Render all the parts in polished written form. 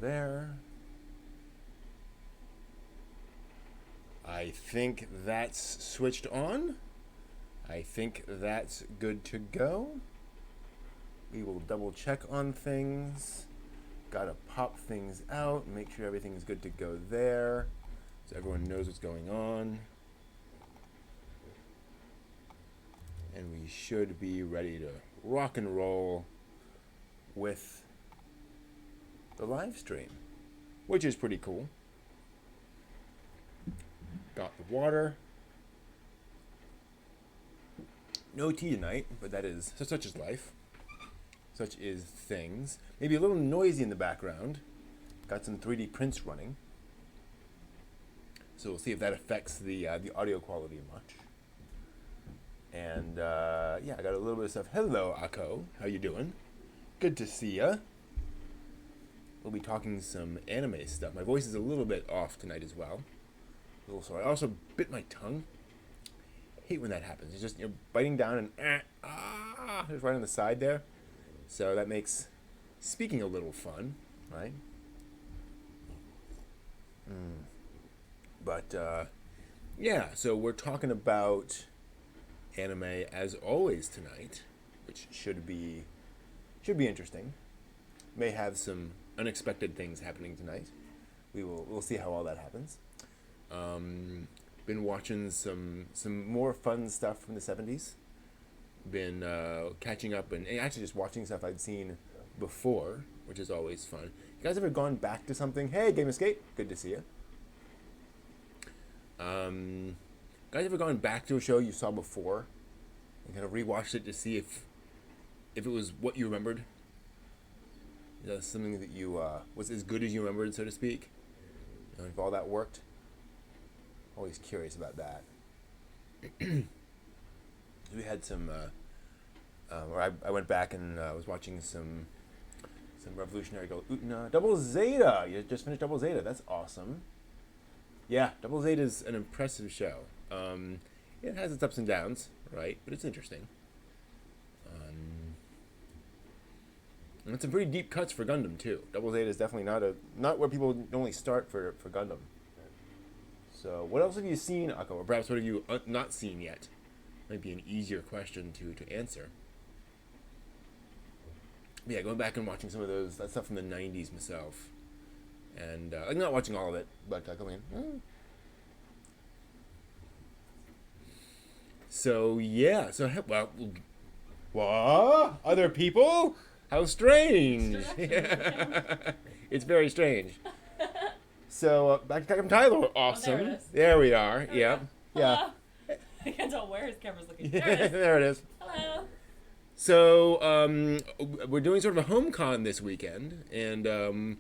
there. I think that's switched on. I think that's good to go. We will double check on things. Gotta pop things out, make sure everything's good to go there, so everyone knows what's going on. And we should be ready to rock and roll with the live stream, which is pretty cool. Got the water. No tea tonight, but that is such is life. Such is things. Maybe a little noisy in the background. Got some 3D prints running. So we'll see if that affects the audio quality much. And yeah, I got a little bit of stuff. Hello, Akko. How you doing? Good to see ya. We'll be talking some anime stuff. My voice is a little bit off tonight as well. A little sore. I also bit my tongue. Hate when that happens. It's just you're biting down and just right on the side there. So that makes speaking a little fun, right? But yeah, so we're talking about anime as always tonight, which should be interesting. May have some unexpected things happening tonight. We'll see how all that happens. Been watching some more fun stuff from the 70s. Been catching up and actually just watching stuff I'd seen before, which is always fun. You guys ever gone back to something? Hey, Game Escape, good to see you. Guys ever gone back to a show you saw before and kind of rewatched it to see if it was what you remembered? Is that something that you was as good as you remembered, so to speak? You know, if all that worked? Always curious about that. We had some, or I went back and was watching some Revolutionary Girl Utena. Double Zeta! You just finished Double Zeta. That's awesome. Yeah, Double Zeta is an impressive show. It has its ups and downs, right? But it's interesting. And it's some pretty deep cuts for Gundam, too. Double Zeta is definitely not where people normally start for Gundam. So, what else have you seen, Akko? Or perhaps what have you not seen yet? Might be an easier question to answer. But yeah, going back and watching some of that stuff from the 90s myself. And, I'm not watching all of it, but coming in. So, yeah. So, well, what? Other people? How strange. It's very strange. So, back to Tyler. Awesome. Oh, there it is. There we are. Yeah. Yeah. I can't tell where his camera's looking. There There it is. There it is. Hello. So, we're doing sort of a home con this weekend, and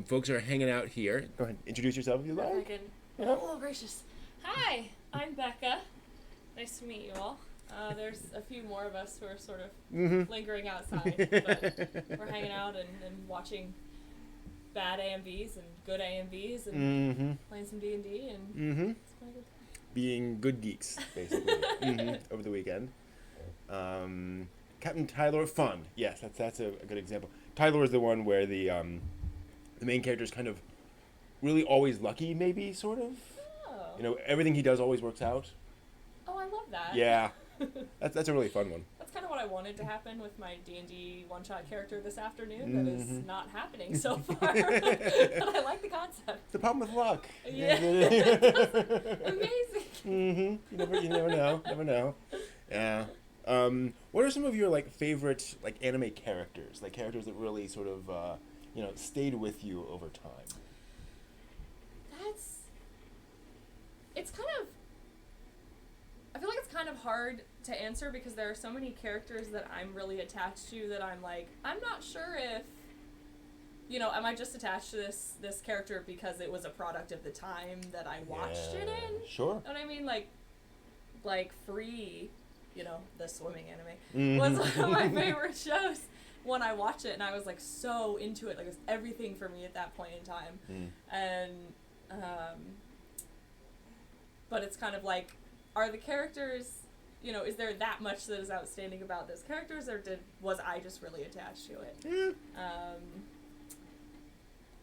folks are hanging out here. Go ahead, introduce yourself if you like. Oh, gracious. Hi, I'm Becca. Nice to meet you all. There's a few more of us who are sort of lingering outside, but we're hanging out and watching bad AMVs and good AMVs and playing some D&D, and it's quite a good time. Being good geeks, basically, over the weekend. Captain Tyler Fun. Yes, that's a good example. Tyler is the one where the main character is kind of really always lucky, maybe, sort of. Oh. You know, everything he does always works out. Oh, I love that. Yeah. That's a really fun one. That's kind of what I wanted to happen with my D&D one-shot character this afternoon. That is not happening so far. But I like the concept. The problem with luck. Yeah. Amazing. You never know. Never know. Yeah. What are some of your favorite anime characters? Like characters that really sort of stayed with you over time. It's kind of. I feel like it's kind of hard to answer because there are so many characters that I'm really attached to that I'm like, I'm not sure if, am I just attached to this character because it was a product of the time that I watched it in? Sure. You know what I mean? Like Free, the swimming anime, was one of my favorite shows when I watched it, and I was like so into it. Like it was everything for me at that point in time. And, but it's kind of like, are the characters, is there that much that is outstanding about those characters, or was I just really attached to it?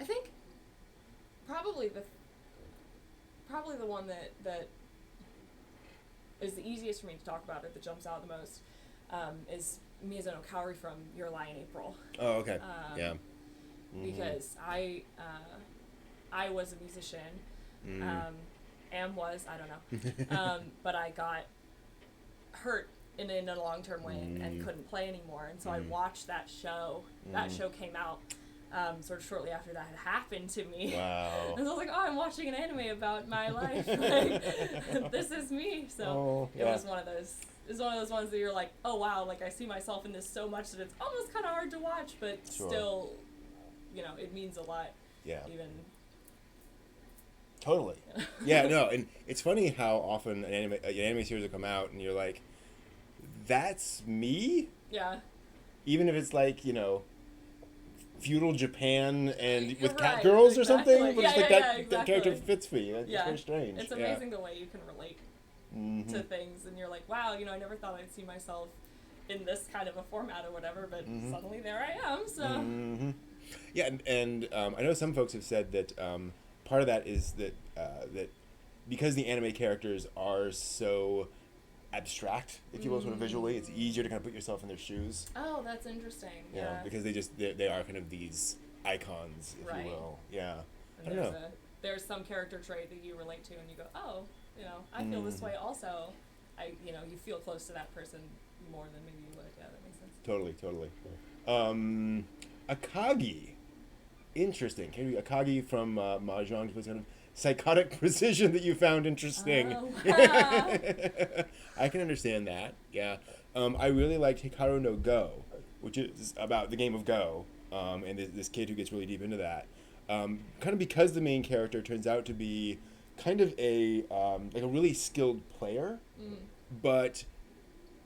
I think probably the one that is the easiest for me to talk about, or that jumps out the most, is Miyazono Kaori from Your Lie in April. Oh, okay. Yeah. Because I was a musician, I don't know, but I got hurt in a long-term way and couldn't play anymore, and so I watched that show. That show came out sort of shortly after that had happened to me. Wow. And so I was like, oh, I'm watching an anime about my life. Like, this is me. So it was one of those. It's one of those ones that you're like, oh wow, like I see myself in this so much that it's almost kind of hard to watch, but still, it means a lot. Yeah. Even. Totally. Yeah, no, and it's funny how often an anime series will come out and you're like, that's me? Yeah. Even if it's like, feudal Japan and with cat Right, girls or exactly. something, but it's like Exactly. that character fits me. It's very strange. It's amazing the way you can relate to things, and you're like, wow, I never thought I'd see myself in this kind of a format or whatever, but suddenly there I am, so. Yeah, and I know some folks have said that part of that is that because the anime characters are so abstract, if you will, sort of visually, it's easier to kind of put yourself in their shoes. Oh, that's interesting. Yeah. Because they are kind of these icons, if you will. Yeah. And I don't know. There's some character trait that you relate to, and you go, oh, I feel this way also. You feel close to that person more than maybe you would. Yeah, that makes sense. Totally. Akagi. Interesting. Akagi from Mahjong was kind of psychotic precision that you found interesting. Oh, wow. I can understand that. Yeah. I really liked Hikaru no Go, which is about the game of Go, and this kid who gets really deep into that. Kind of because the main character turns out to be kind of a really skilled player, but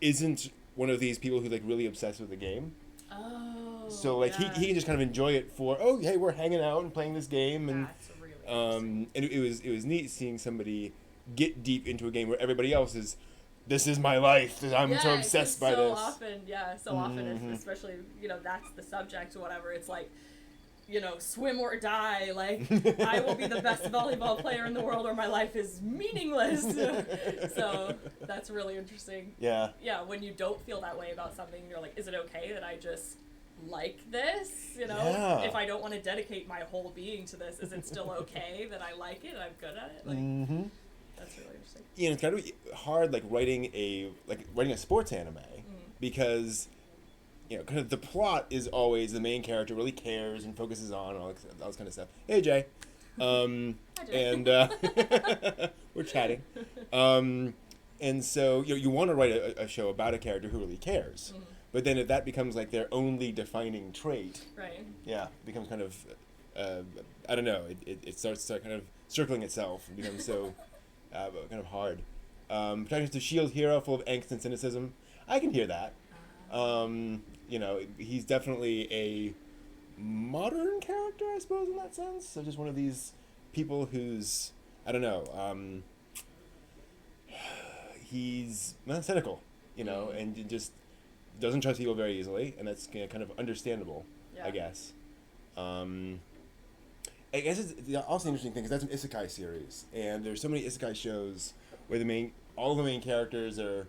isn't one of these people who really obsessed with the game. Oh. So he can just kind of enjoy it for, oh hey, we're hanging out and playing this game, and that's really and it was neat seeing somebody get deep into a game where everybody else is, this is my life, I'm so obsessed by this. So often, especially that's the subject or whatever. It's like, swim or die. Like, I will be the best volleyball player in the world, or my life is meaningless. So that's really interesting. Yeah. Yeah, when you don't feel that way about something, you're like, is it okay that I just like this? Yeah. If I don't want to dedicate my whole being to this, is it still okay that I like it and I'm good at it? Like, that's really interesting. It's kind of hard, writing a sports anime, because kind of the plot is always the main character really cares and focuses on all this kind of stuff. Hey, Jay. Hi, Jay. And we're chatting. And so you want to write a show about a character who really cares. But then if that becomes their only defining trait, right? Yeah, it becomes kind of, I don't know, it starts to kind of circling itself and becomes so kind of hard. Protagonist of Shield Hero, full of angst and cynicism. I can hear that. He's definitely a modern character, I suppose, in that sense. So just one of these people who's, I don't know, he's cynical, and just doesn't trust people very easily, and that's kind of understandable, I guess. I guess it's also an interesting thing because that's an isekai series, and there's so many isekai shows where all the main characters are,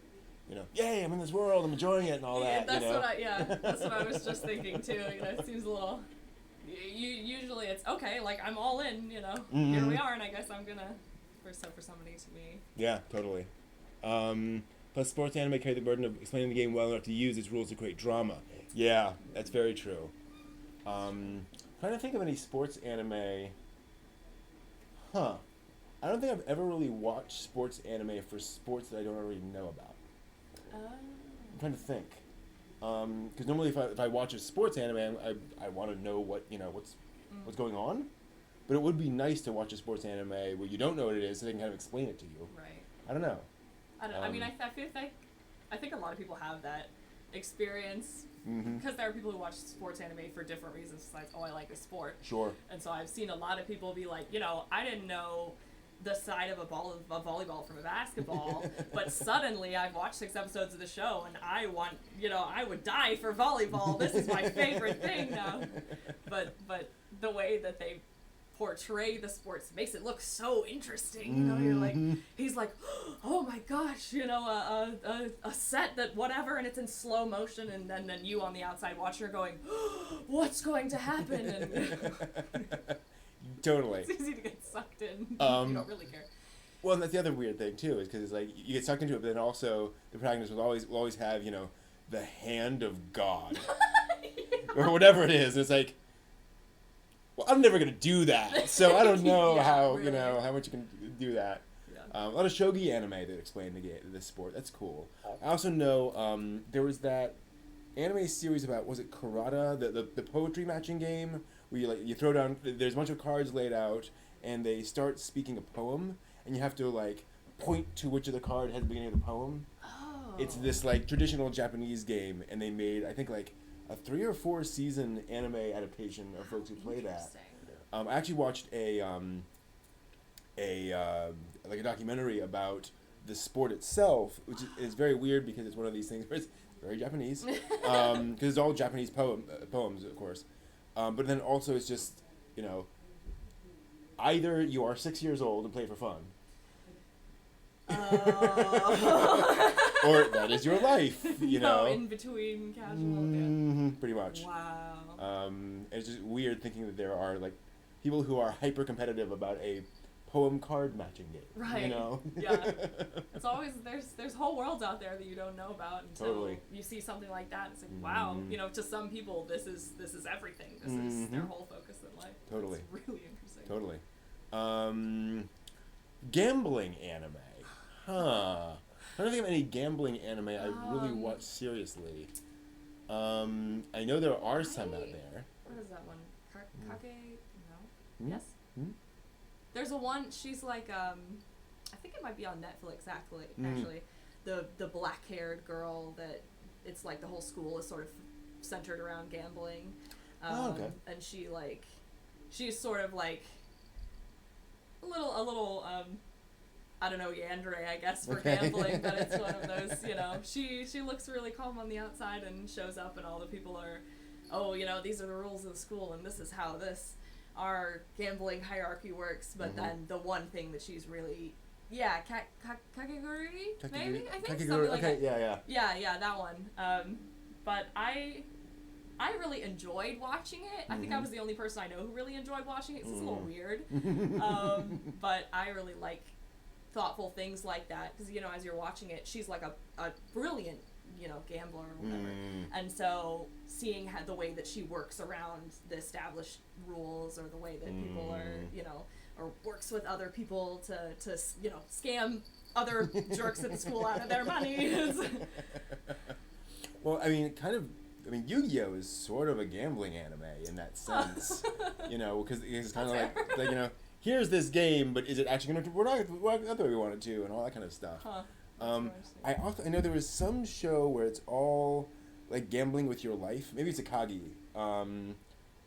yay, I'm in this world, I'm enjoying it, and all that. That's what I was just thinking too. It seems a little. Usually it's okay, I'm all in. Here we are, and I guess I'm gonna. For somebody to be. Yeah, totally. Plus, sports anime carry the burden of explaining the game well enough to use its rules to create drama. Yeah, that's very true. Trying to think of any sports anime. I don't think I've ever really watched sports anime for sports that I don't already know about. I'm trying to think. Because normally if I watch a sports anime, I want to know what's going on. But it would be nice to watch a sports anime where you don't know what it is, so they can kind of explain it to you. Right. I don't know. I mean, I think a lot of people have that experience because there are people who watch sports anime for different reasons besides, I like this sport. Sure. And so I've seen a lot of people be like, I didn't know the side of a volleyball from a basketball, but suddenly I've watched 6 episodes of the show and I want, I would die for volleyball. This is my favorite thing now. But the way that they portray the sports makes it look so interesting. You're like, he's like, oh my gosh, a set that whatever, and it's in slow motion, and then you on the outside watching are going, what's going to happen? And Totally. it's easy to get sucked in. You don't really care. Well, and that's the other weird thing too, is because like you get sucked into it, but then also the protagonist will always have the hand of God or whatever it is. And it's like, well, I'm never gonna do that, so I don't know how really. How much you can do that. Yeah. A lot of shogi anime that explain the sport. That's cool. I also know there was that anime series about, was it Karada, the poetry matching game where you throw down, there's a bunch of cards laid out and they start speaking a poem and you have to like point to which of the card has the beginning of the poem. Oh. It's this like traditional Japanese game, and they made, I think, like a 3 or 4 season anime adaptation of folks who play that. I actually watched a documentary about the sport itself, which is very weird because it's one of these things where it's very Japanese, because it's all Japanese poems, of course. But then also it's just, either you are 6 years old and play for fun, or that is your life, in between casual. Pretty much. Wow. It's just weird thinking that there are like people who are hyper competitive about a poem card matching game. Right. Yeah. It's always there's whole worlds out there that you don't know about until you see something like that. It's like, wow, to some people this is everything. This is their whole focus in life. Totally. It's really interesting. Totally. Gambling anime. Huh. I don't think of any gambling anime I really watch seriously. I know there are some out there. What is that one? Kage? No. Hmm? Yes. Hmm? There's a one. She's like I think it might be on Netflix actually. The black-haired girl that it's like the whole school is sort of centered around gambling. Okay. And she's sort of like a little I don't know, yandere, I guess, for gambling, but it's one of those, she looks really calm on the outside and shows up and all the people are, these are the rules of the school and this is how our gambling hierarchy works, but then the one thing that she's really, Kakegurui, maybe, I think, something like that. Yeah, that one. But I really enjoyed watching it. I think I was the only person I know who really enjoyed watching it, so it's a little weird. But I really like thoughtful things like that, because as you're watching it, she's like a brilliant gambler or whatever, and so seeing how the way that she works around the established rules, or the way that people are or works with other people to scam other jerks at the school out of their money. Well, I mean, Yu-Gi-Oh is sort of a gambling anime in that sense, because it's kind of like here's this game, but is it actually going to work out the way we want it to, and all that kind of stuff. I know there was some show where it's all like gambling with your life. Maybe it's Akagi,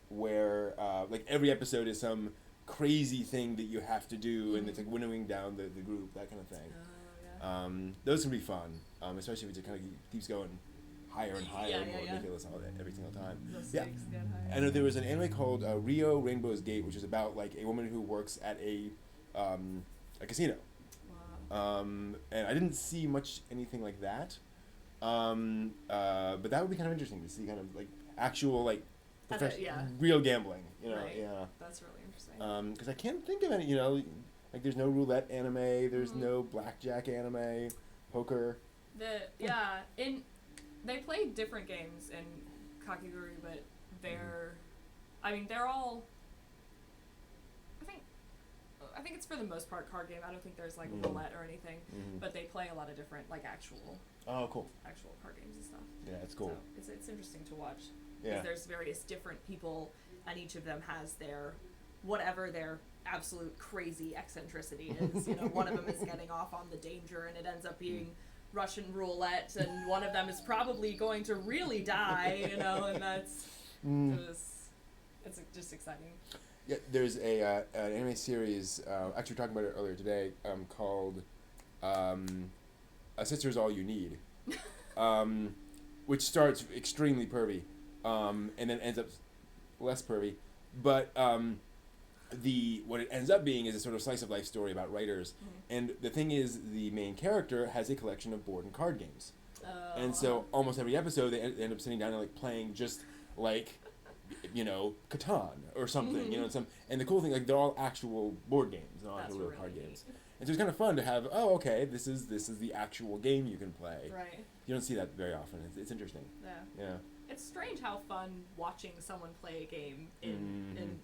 where like every episode is some crazy thing that you have to do, and it's like winnowing down the group, that kind of thing. Those can be fun, especially if it kind of keeps going higher and higher, more ridiculous every single time. I know there was an anime called Rio Rainbow's Gate, which is about like a woman who works at a casino. Wow. And I didn't see anything like that. But that would be kind of interesting to see kind of like actual like real gambling. Right. Yeah. That's really interesting. Because I can't think of any. Like there's no roulette anime. There's no blackjack anime, poker. They play different games in Kakegurui, but they're all. I think it's for the most part card game. I don't think there's like roulette or anything, but they play a lot of different like actual. Oh, cool. Actual card games and stuff. Yeah, it's cool. So it's interesting to watch. Yeah. Because there's various different people, and each of them has whatever their absolute crazy eccentricity is. One of them is getting off on the danger, and it ends up being Russian roulette, and one of them is probably going to really die, and that's it's just exciting. Yeah, there's an anime series. Actually, we were talking about it earlier today. Called "A Sister's All You Need," which starts extremely pervy, and then ends up less pervy. But what it ends up being is a sort of slice of life story about writers. And the thing is, the main character has a collection of board and card games. And so almost every episode they end up sitting down and like playing just like, Catan or something, and the cool thing, like, they're all actual board games, not actual real card games. And so it's kind of fun to have, this is the actual game you can play. Right. You don't see that very often. It's interesting. Yeah. Yeah. It's strange how fun watching someone play a game in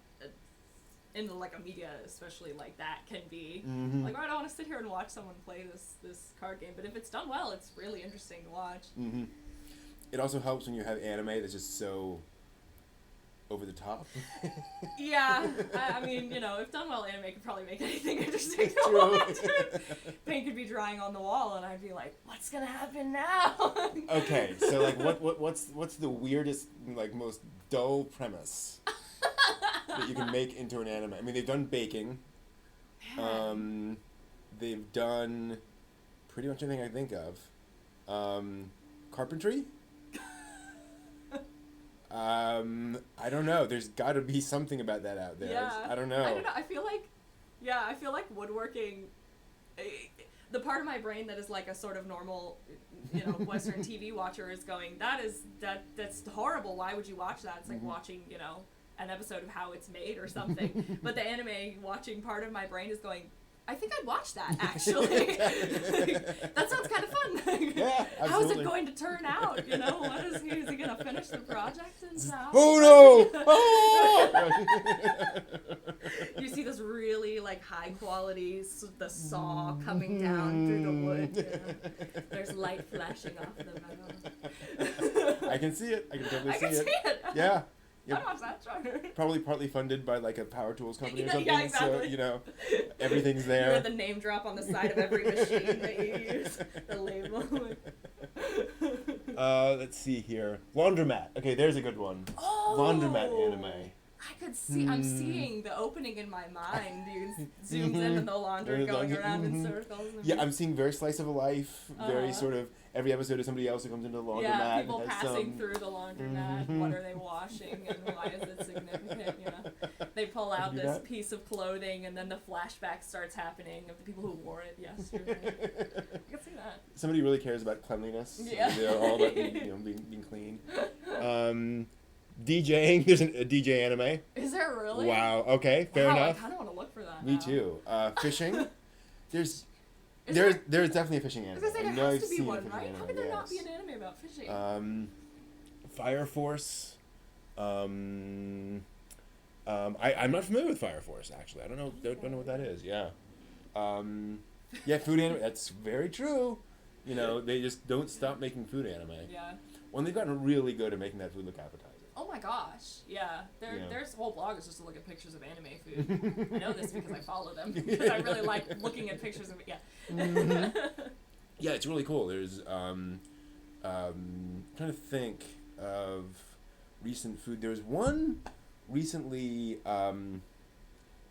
like a media, especially like that, can be. Like, I don't want to sit here and watch someone play this card game, but if it's done well, it's really interesting to watch. It also helps when you have anime that's just so over the top. Yeah, I mean, if done well, anime could probably make anything interesting to watch. Paint could be drying on the wall, and I'd be like, "What's gonna happen now?" Okay, so like, what's the weirdest, like, most dull premise that you can make into an anime? I mean, they've done baking. They've done pretty much anything I think of. Carpentry. I don't know. There's got to be something about that out there. Yeah. I don't know. I feel like woodworking. The part of my brain that is like a sort of normal, Western TV watcher is going, that's horrible. Why would you watch that? It's like watching, an episode of How It's Made or something. But the anime watching part of my brain is going, I think I'd watch that, actually. That sounds kind of fun. Yeah, absolutely. How is it going to turn out? What is he going to finish the project and stuff? Oh no! Oh! You see this really like high quality, the saw coming down through the wood. There's light flashing off the metal. I can see it. I can totally I can see it. Yeah. Yep. I watched that, sure. Probably partly funded by like a power tools company or something. Yeah, exactly. So, everything's there. You have the name drop on the side of every machine that you use, the label. Let's see here. Laundromat. Okay, there's a good one. Oh! Laundromat anime. I could see, I'm seeing the opening in my mind. You zooms in and the laundry going around in circles. Yeah, I'm seeing very slice of life, very sort of, every episode is somebody else who comes into the laundromat. Yeah, people passing through the laundromat. What are they washing and why is it significant? They pull out this piece of clothing and then the flashback starts happening of the people who wore it yesterday. I can see that. Somebody really cares about cleanliness. Yeah. They're all about being clean. DJing, there's a DJ anime. Is there really? Wow, okay, fair enough. I kind of want to look for that Me now. too. Fishing, there's definitely a fishing anime. I was going to say, there has to be one, right? How could there not be an anime about fishing? Fire Force. I'm not familiar with Fire Force, actually. I don't know what that is. Yeah. Yeah, food anime. That's very true. They just don't stop making food anime. Yeah. When they've gotten really good at making that food look appetizing. Oh my gosh, yeah. Their whole blog is just to look at pictures of anime food. I know this because I follow them, because I really like looking at pictures of it, yeah. Yeah, it's really cool. There's, trying to think of recent food. There's one recently, I'm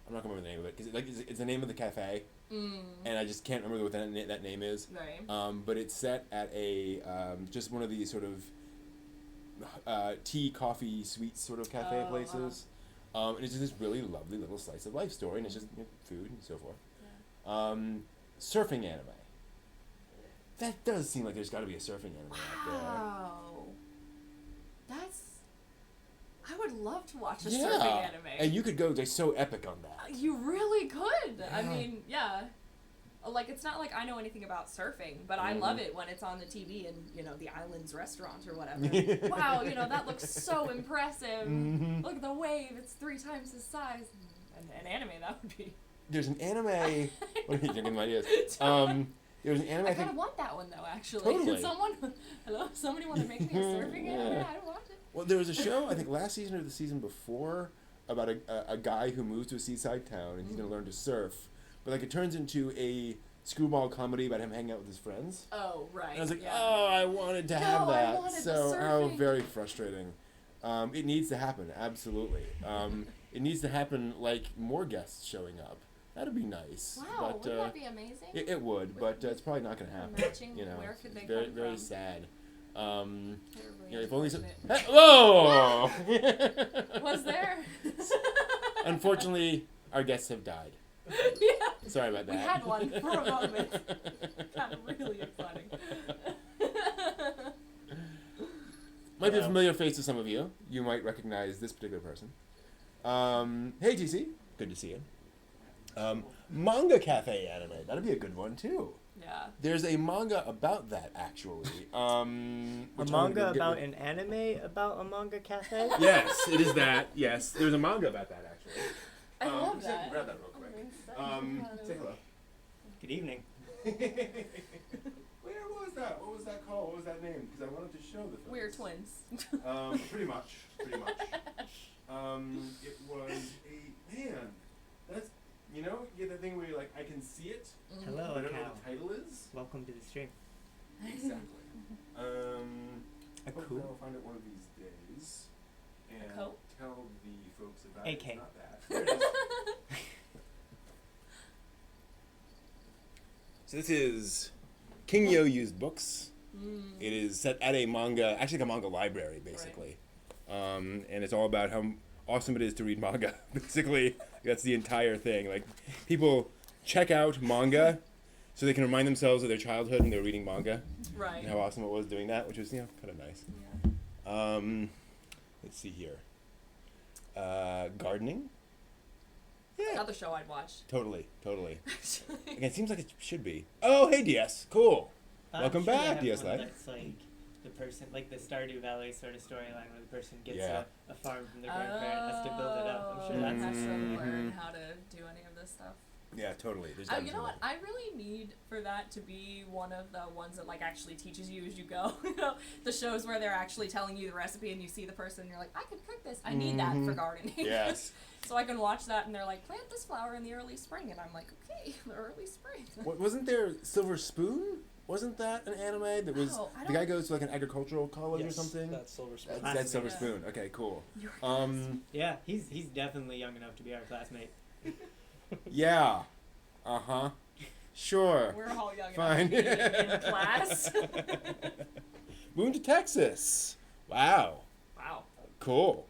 not going to remember the name of it, because it's the name of the cafe, and I just can't remember what that name is. Right. But it's set at a, just one of these sort of, tea, coffee, sweets sort of cafe places. Wow. And it's just this really lovely little slice of life story, and it's just food and so forth. Yeah. Surfing anime. That does seem like there's got to be a surfing anime out there. Wow. I would love to watch a surfing anime. And you could go like so epic on that. You really could. Yeah. I mean, yeah. Like, it's not like I know anything about surfing, but I love it when it's on the TV in, the Islands restaurant or whatever. Wow, that looks so impressive. Look at the wave, it's 3 times his size. An anime, that would be... There's an anime... What are you thinking my ideas? There's an anime I kind of want that one, though, actually. Totally. Somebody want to make me a surfing anime? I'd watch it. Well, there was a show, I think last season or the season before, about a guy who moves to a seaside town and he's going to learn to surf. But it turns into a screwball comedy about him hanging out with his friends. Oh, right. And I was like, I wanted to have that. I wanted so, the surfing. very frustrating. It needs to happen, absolutely. It needs to happen like more guests showing up. That'd be nice. Wow, but, wouldn't that be amazing? It would, but it's probably not going to happen. Matching, You know, where could they very come very from? sad. Terribly You know, if only some. unfortunate. Whoa! Was there? Unfortunately, our guests have died. Yeah. Sorry about that. We had one for a moment. Got really exciting. Might be a familiar face to some of you. You might recognize this particular person. Hey, TC. Good to see you. Manga Cafe anime. That'd be a good one, too. Yeah. There's a manga about that, actually. A which I'm manga gonna get about with- an anime about a manga cafe? Yes, it is that. Yes, there's a manga about that, actually. I love just gonna that. grab that real quick. Say hello. Good evening. Where was that? What was that called? What was that name? Because I wanted to show the film. We're twins. Pretty much. It was a man. That's you know, you get the thing where you're like, I can see it, Hello, but I don't know cow. what the title is. Welcome to the stream. Exactly. A Hopefully coup. I'll find it one of these days and coat? tell the folks about AK. it. It's not that. There it is. So this is King Yo Used Books. It is set at a manga, actually like a manga library, basically. And it's all about how awesome it is to read manga. Basically, that's the entire thing. Like, people check out manga so they can remind themselves of their childhood when they were reading manga Right. and how awesome it was doing that, which was, kind of nice. Yeah. Let's see here. Gardening? Yeah. Another show I'd watch. Totally. Actually. Again, it seems like it should be. Oh, hey, DS. Cool. I'm Welcome sure they back, have DS one Live. That's like the person, like the Stardew Valley sort of storyline where the person gets Yeah. a farm from their grandparent, has to build it up. I'm sure Oh, that's has to Mhm. learn how to do any of this stuff. Yeah, totally. There's You know what? I really need for that to be one of the ones that like actually teaches you as you go. You know, the shows where they're actually telling you the recipe and you see the person and you're like, I could cook this. I need that for gardening. Yes. So I can watch that and they're like, plant this flower in the early spring, and I'm like, okay, the early spring. Wasn't there Silver Spoon? Wasn't that an anime that was Oh, I the guy don't- goes to like an agricultural college or something? That's Silver Spoon. That's Silver Yeah. Spoon. Okay, cool. Your Yeah, he's definitely young enough to be our classmate. Yeah. Uh-huh. Sure. We're all young Fine. enough to be in class. Moving to Texas. Wow. Wow. Cool.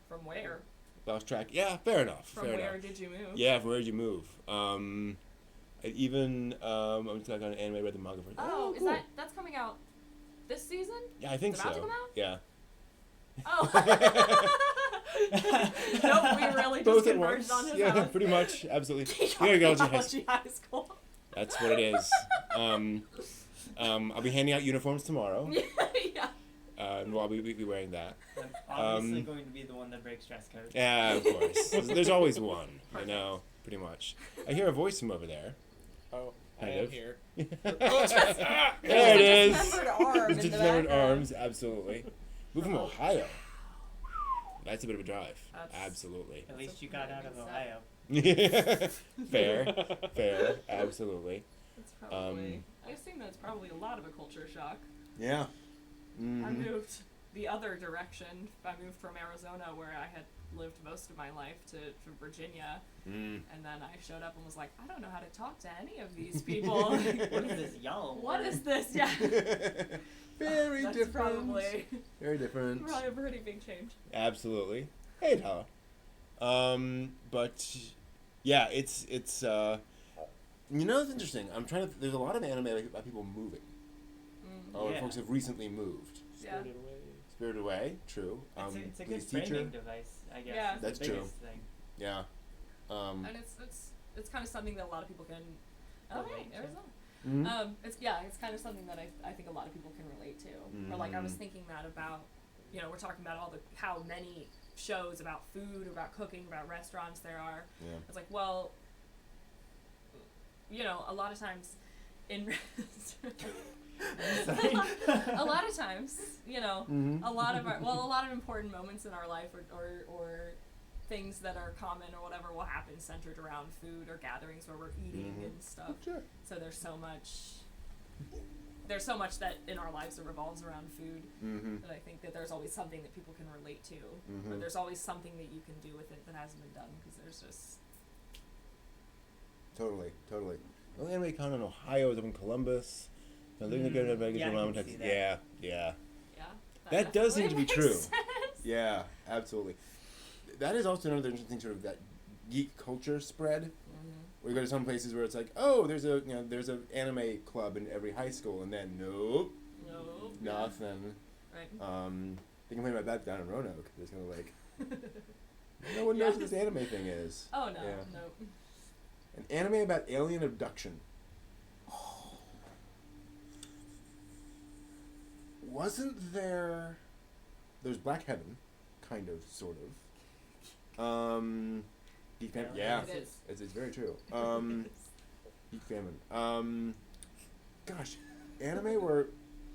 From where? Lost track. Yeah, fair enough. From fair where enough. did you move? Yeah, from where did you move? I'm just like on an anime, read the manga for. Oh, cool. that's coming out this season? Yeah, I think It's about so. to come out? Yeah. Oh. Nope, we really Both just at converged once. on his Yeah, house. pretty much. Absolutely. Technology high school. That's what it is. I'll be handing out uniforms tomorrow, Yeah. and I'll be wearing that. I'm obviously going to be the one that breaks dress code. Yeah, of course. There's always one, you know, pretty much. I hear a voice from over there. Oh, I Kind am of. here. There it is. Dismembered arm in the Dismembered background. arms, absolutely. We're from Ohio. That's a bit of a drive. That's- Absolutely. At least you got out of Ohio. fair, absolutely. It's probably. I assume that's probably a lot of a culture shock. Yeah. I Mm-hmm. moved the other direction. I moved from Arizona, where I had lived most of my life, to Virginia, and then I showed up and was like, I don't know how to talk to any of these people. What is this, y'all? What is this? Yeah. Very That's different. Probably Very different. a pretty big change. Absolutely. Hey, Tala. But yeah, it's it's interesting. I'm trying to. There's a lot of anime about people moving, or Yeah. folks have recently moved. Yeah. Spirited Away. Spirited Away, true. It's a good Please Teacher. framing device, I guess. Yeah. is That's the true. biggest thing. Yeah. And it's kind of something that a lot of people can. Oh, Relate right, to. Arizona. Mhm. It's kind of something that I think a lot of people can relate to. Or like I was thinking that about, we're talking about all the how many shows about food, about cooking, about restaurants there are. Yeah. It's like, well, a lot of times in a lot of times, Mhm. a lot of important moments in our life or things that are common or whatever will happen centered around food or gatherings where we're eating Mhm. and stuff. Sure. So there's there's so much that in our lives that revolves around food Mm-hmm. that I think that there's always something that people can relate to, or Mhm. there's always something that you can do with it that hasn't been done, because there's just Totally. The only anime con in Ohio is up in Columbus. So they're gonna go to Vegas, Yeah, I Mom, can Texas. see that. Yeah. yeah. That does seem to be definitely true. makes sense. Yeah, absolutely. That is also another interesting sort of that geek culture spread. Mhm. Where you go to some places where it's like, oh, there's an anime club in every high school, and then nope, No. nothing. Right. They complain about that down in Roanoke. There's kind of like no one knows Yeah. what this anime thing is. Oh no, Yeah. no. An anime about alien abduction. Wasn't there? There's Black Heaven, kind of, sort of. Geek Famine. Yeah, It is. it's very true. Geek Famine. Gosh, anime where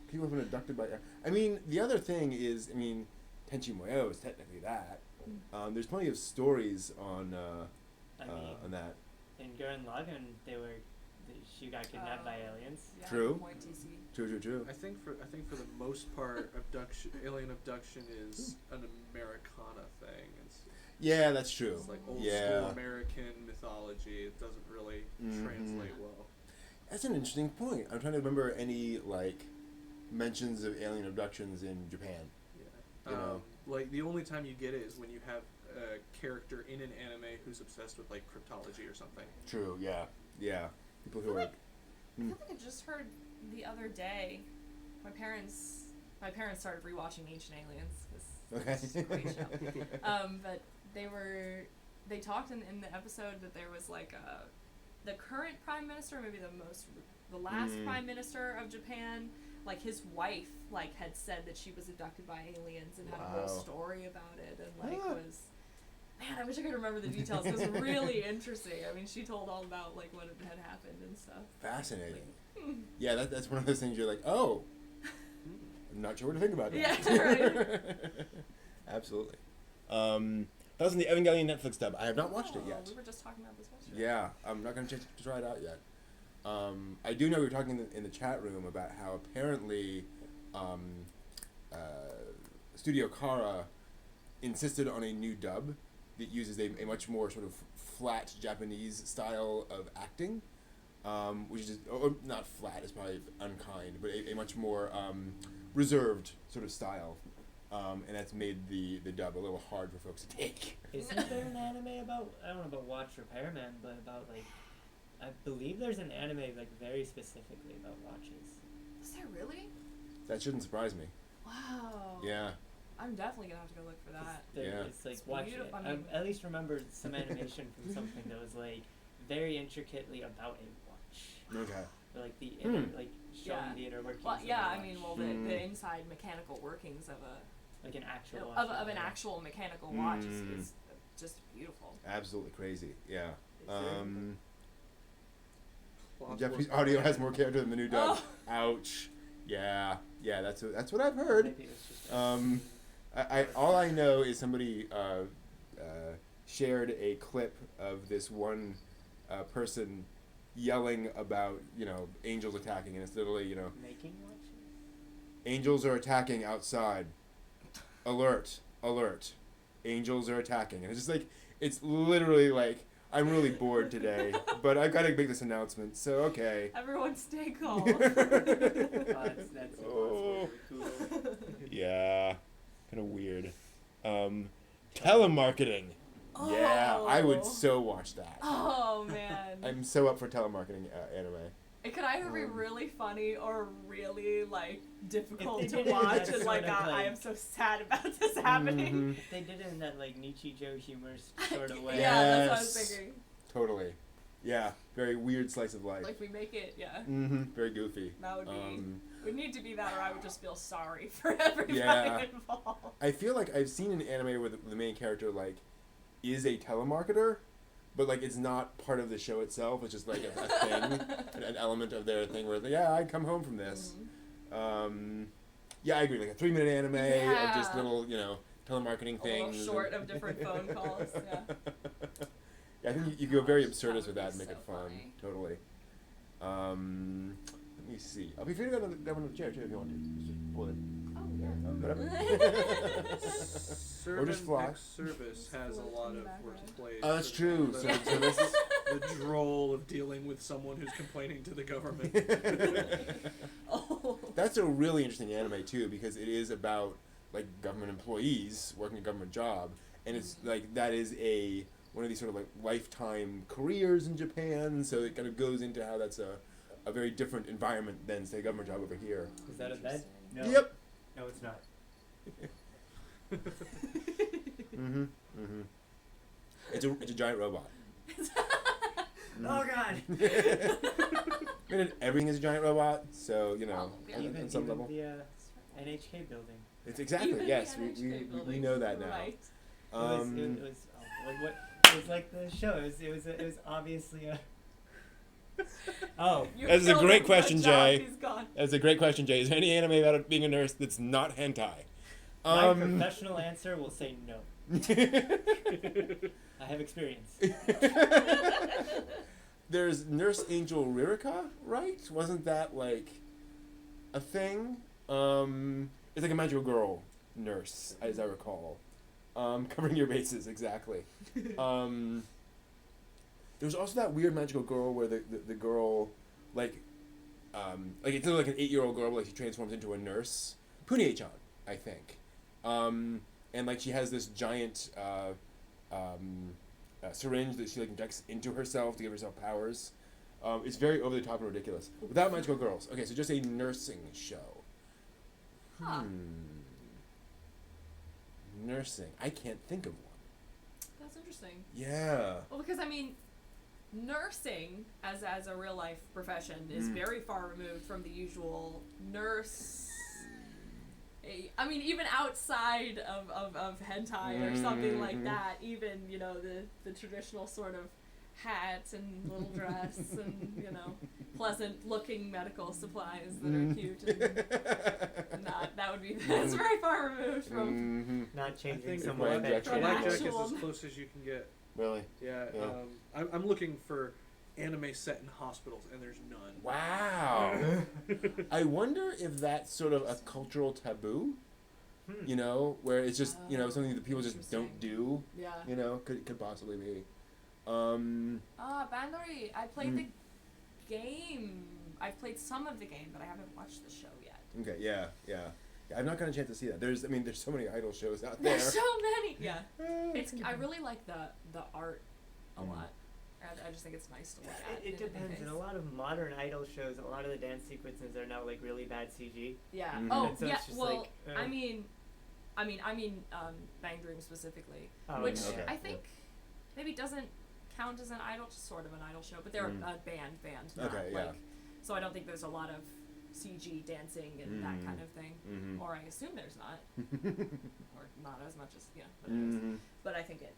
people have been abducted by. I mean, the other thing is, Tenchi Muyo is technically that. There's plenty of stories on that. In Gurren Lagann, she got kidnapped by aliens. Yeah, True. good point, TC. True. I think for the most part, alien abduction is an Americana thing. Yeah, that's true. It's like old Yeah. school American mythology. It doesn't really translate well. That's an interesting point. I'm trying to remember any mentions of alien abductions in Japan. Yeah. You know. Like the only time you get it is when you have a character in an anime who's obsessed with like cryptology or something. True. Yeah. People who I are. feel like I just heard the other day, my parents started rewatching Ancient Aliens because it's a great show. But they talked in the episode that there was the current prime minister, maybe the last prime minister of Japan, like his wife had said that she was abducted by aliens and had a whole Wow. story about it, and was. Man, I wish I could remember the details. It was really interesting. I mean, she told all about what had happened and stuff. Fascinating. Yeah, that's one of those things you're like, oh, I'm not sure what to think about that. Yeah, right. Absolutely. That was in the Evangelion Netflix dub. I have not watched it Oh, yet. We were just talking about this yesterday. Yeah, I'm not going to try it out yet. I do know we were talking in the chat room about how apparently Studio Kara insisted on a new dub that uses a much more sort of flat Japanese style of acting, which is not flat, it's probably unkind, but a much more reserved sort of style. And that's made the dub a little hard for folks to take. Isn't there an anime about, I don't know about Watch Repairman, but about I believe there's an anime very specifically about watches. Is there really? That shouldn't surprise me. Wow. Yeah. I'm definitely gonna have to go look for that. Yeah. It's It's watch beautiful, it. I mean- I at least remember some animation from something that was very intricately about a watch. Okay. Or, the inner, Hmm. showing Yeah. the inner workings. Well, of yeah. a I watch. mean, well, the inside mechanical workings of an actual watch. of an actual mechanical watch is just beautiful. Absolutely crazy. Yeah. Plausible Japanese as audio well. has more character than the new dub. Oh. Ouch. Yeah. That's what I've heard. Maybe it was just All I know is somebody shared a clip of this one person yelling about angels attacking, and it's literally making watches. angels are attacking outside. Alert! Angels are attacking, and it's just it's literally I'm really bored today, but I've got to make this announcement. So okay. Everyone stay calm. That's Oh. impossible. Cool. Yeah, kind of weird. Telemarketing. Yeah, I would so watch that. Oh man. I'm so up for telemarketing anime. It could either be really funny or really difficult If to they did it in watch, that and sort of, I am so sad about this happening. Mhm. If they did it in that Nichijou humor sort of way. Yeah, that's what I was Yes. thinking. Totally. Yeah, very weird slice of life. We make it, yeah. Very goofy. That would be. Um, Would need to be that, or I would just feel sorry for everybody Yeah. involved. I feel like I've seen an anime where the main character is a telemarketer, but it's not part of the show itself. It's just a thing, an element of their thing where I come home from this. Yeah, I agree. A 3-minute anime of just Yeah. little telemarketing A things. little short of different phone calls. Yeah. Yeah, I think you go very Gosh, absurdist that with would that be and make so it fun. funny. Totally. Let me see. I'll be free to go to the government chair too if you want to. Just pull it. Oh, Whatever. Serve Or just and fly. ex-service has a lot of wordplay. Oh, that's sort true. of So, The, so this is. the droll of dealing with someone who's complaining to the government. Oh. That's a really interesting anime too because it is about like government employees working a government job, and it's like that is one of these sort of like lifetime careers in Japan. So it kind of goes into how that's a very different environment than say a government job over here. Is that a bed? No. Yep. No, it's not. It's a giant robot. Oh God. I mean, everything is a giant robot, so you know, Well, yeah. on some level. the NHK building. It's exactly Even yes. the We NHK we building. know that now. Right. It was like what? It was like the show. It was obviously a. Oh. You That is a killed great him. question, Good job. Jay. He's gone. That's a great question, Jay. Is there any anime about being a nurse that's not hentai? My professional answer will say no. I have experience. There's Nurse Angel Ririka, right? Wasn't that like a thing? It's like a magical girl nurse, as I recall. Covering your bases, exactly. There was also that weird magical girl where the girl, like it's like an 8-year-old girl, but like she transforms into a nurse. Punie-chan, I think. And like she has this giant syringe that she like injects into herself to give herself powers. It's very over the top and ridiculous. Without magical girls. Okay, so just a nursing show. Huh. Nursing. I can't think of one. That's interesting. Yeah. Well, because I mean, nursing as a real life profession is very far removed from the usual nurse. I mean, even outside of hentai or something like that, even the traditional sort of hat and little dress and pleasant looking medical supplies that are cute and that's very far removed from Not I changing think someone's Blackjack bed. Blackjack is actual- as close as you can get. Really? Yeah. Yeah. I'm looking for anime set in hospitals, and there's none. Wow. I wonder if that's sort of a cultural taboo, where it's just, something that people just don't do, yeah. could possibly be. Bandori, I played the game. I've played some of the game, but I haven't watched the show yet. Okay, yeah. I've not gotten a chance to see that. There's so many idol shows out there. There's so many. Yeah. I really like the art a lot. I just think it's nice to look at. It depends. In a lot of modern idol shows, a lot of the dance sequences are now like really bad CG. Yeah. Mhm. Oh, And so yeah. it's just Well, like, I mean, Bang Dream specifically, Oh, which okay. I think maybe doesn't count as an idol, just sort of an idol show, but they're a band, not Okay, yeah. like. So I don't think there's a lot of CG dancing and that kind of thing, Mhm. or I assume there's not, or not as much as but it is. Mhm. But I think it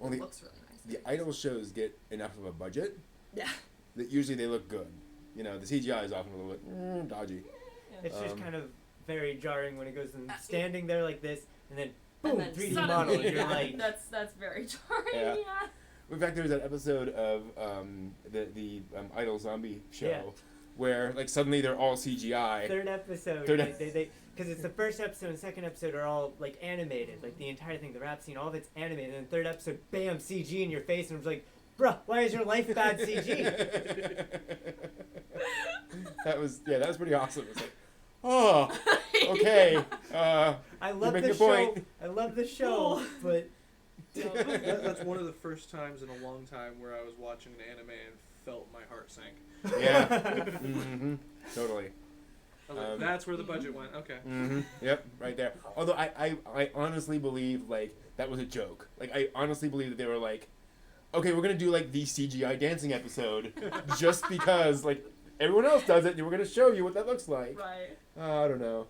Well, looks really nice. the idol shows get enough of a budget Yeah. that usually they look good. The CGI is often a little bit dodgy. It's just kind of very jarring when it goes from Uh, standing there like this and then And boom, then 3D suddenly, model. And you're yeah, like, that's very jarring. Yeah. Yeah. In fact, there was that episode of the Idol Zombie show Yeah. where like suddenly they're all CGI. third episode, Third they because it's the first episode and second episode are all like animated, like the entire thing, the rap scene, all of it's animated. And then third episode, bam, CG in your face, and it's like, bruh, why is your life bad CG? that was pretty awesome. It's like, oh, okay. I love make the your show. point. I love the show, but That's one of the first times in a long time where I was watching an anime and felt my heart sink. Yeah. Mm-hmm. Totally. I was like, that's where the budget went. Okay. Mm-hmm. Yep, right there. Although I honestly believe like that was a joke. Like I honestly believe that they were like, okay, we're gonna do like the CGI dancing episode just because like everyone else does it, and we're gonna show you what that looks like. Right. I don't know.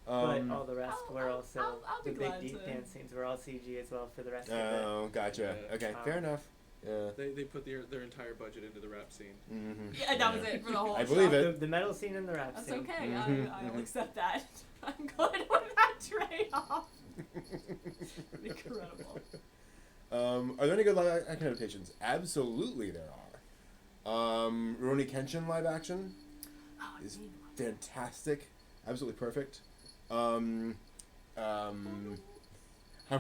but all the rest were also I'll be the big glad deep to. dance scenes were all CG as well for the rest of it. Oh, gotcha. Yeah. Okay, fair enough. Yeah. They put their entire budget into the rap scene. Mm-hmm. Yeah, that was it for the whole I show. believe it. The metal scene and the rap That's scene. okay. Mhm. I'll accept that. I'm good with that trade-off. Incredible. Are there any good live action adaptations? Absolutely, there are. Rurouni Kenshin live action. Oh, is fantastic, absolutely perfect. I'm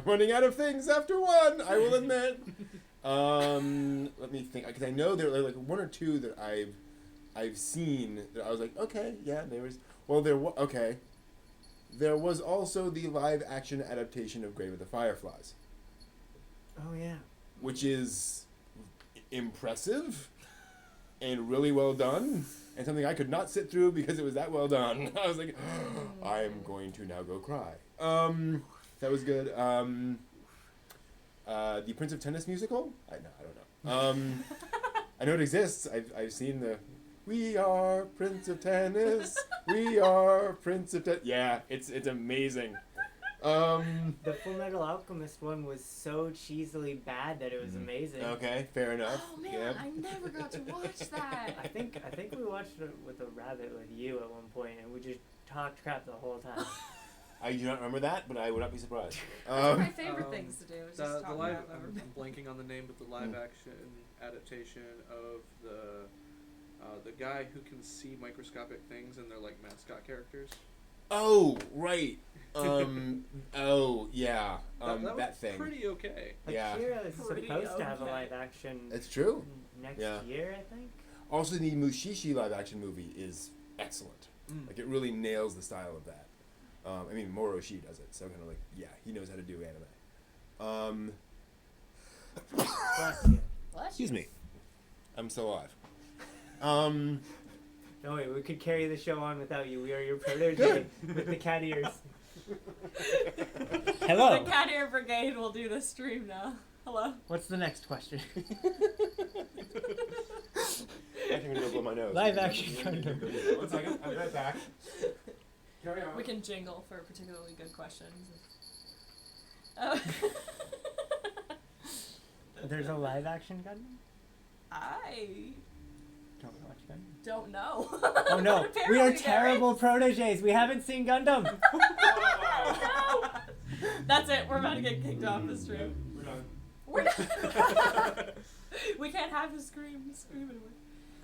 running out of things after one, I will admit. Let me think, because I know there are like one or two that I've seen that I was like, okay, yeah, there was also the live action adaptation of Grave of the Fireflies, Oh yeah. which is impressive and really well done, and something I could not sit through because it was that well done. I was like, I'm going to now go cry. That was good. The Prince of Tennis musical? I don't know. I know it exists. I've seen the We Are Prince of Tennis. We are Prince of Tennis. Yeah, it's amazing. The Full Metal Alchemist one was so cheesily bad that it was amazing. Okay, fair enough. Oh man, Yep. I never got to watch that. I think we watched it with a rabbit with you at one point, and we just talked crap the whole time. I do not remember that, but I would not be surprised. One of my favorite things to do is just The talk live, about I'm everything. blanking on the name, but the live action adaptation of the guy who can see microscopic things and they're like mascot characters. Oh, right. Oh, yeah. That was that thing. pretty okay. Yeah. Akira is Pretty supposed to have a okay. live action It's true. next Yeah. year, I think. Also, the Mushishi live action movie is excellent. Like, it really nails the style of that. I mean, Moro Oshii does it, so kind of like, yeah, he knows how to do anime. Bless you. Excuse me. I'm still alive. No wait, we could carry the show on without you. We are your protege with the cat ears. Hello. The Cat Ear Brigade will do the stream now. Hello. What's the next question? I'm gonna go blow my nose. Live action Gundam. 1 second, I'll be right back. Carry on. We can jingle for particularly good questions. Oh. There's a live action Gundam? I Don't watch Gundam. don't know. Oh no, we Apparently are there terrible proteges. We haven't seen Gundam. No. That's it. We're about to get kicked off the stream. We're done. We're done. We can't have the scream anymore.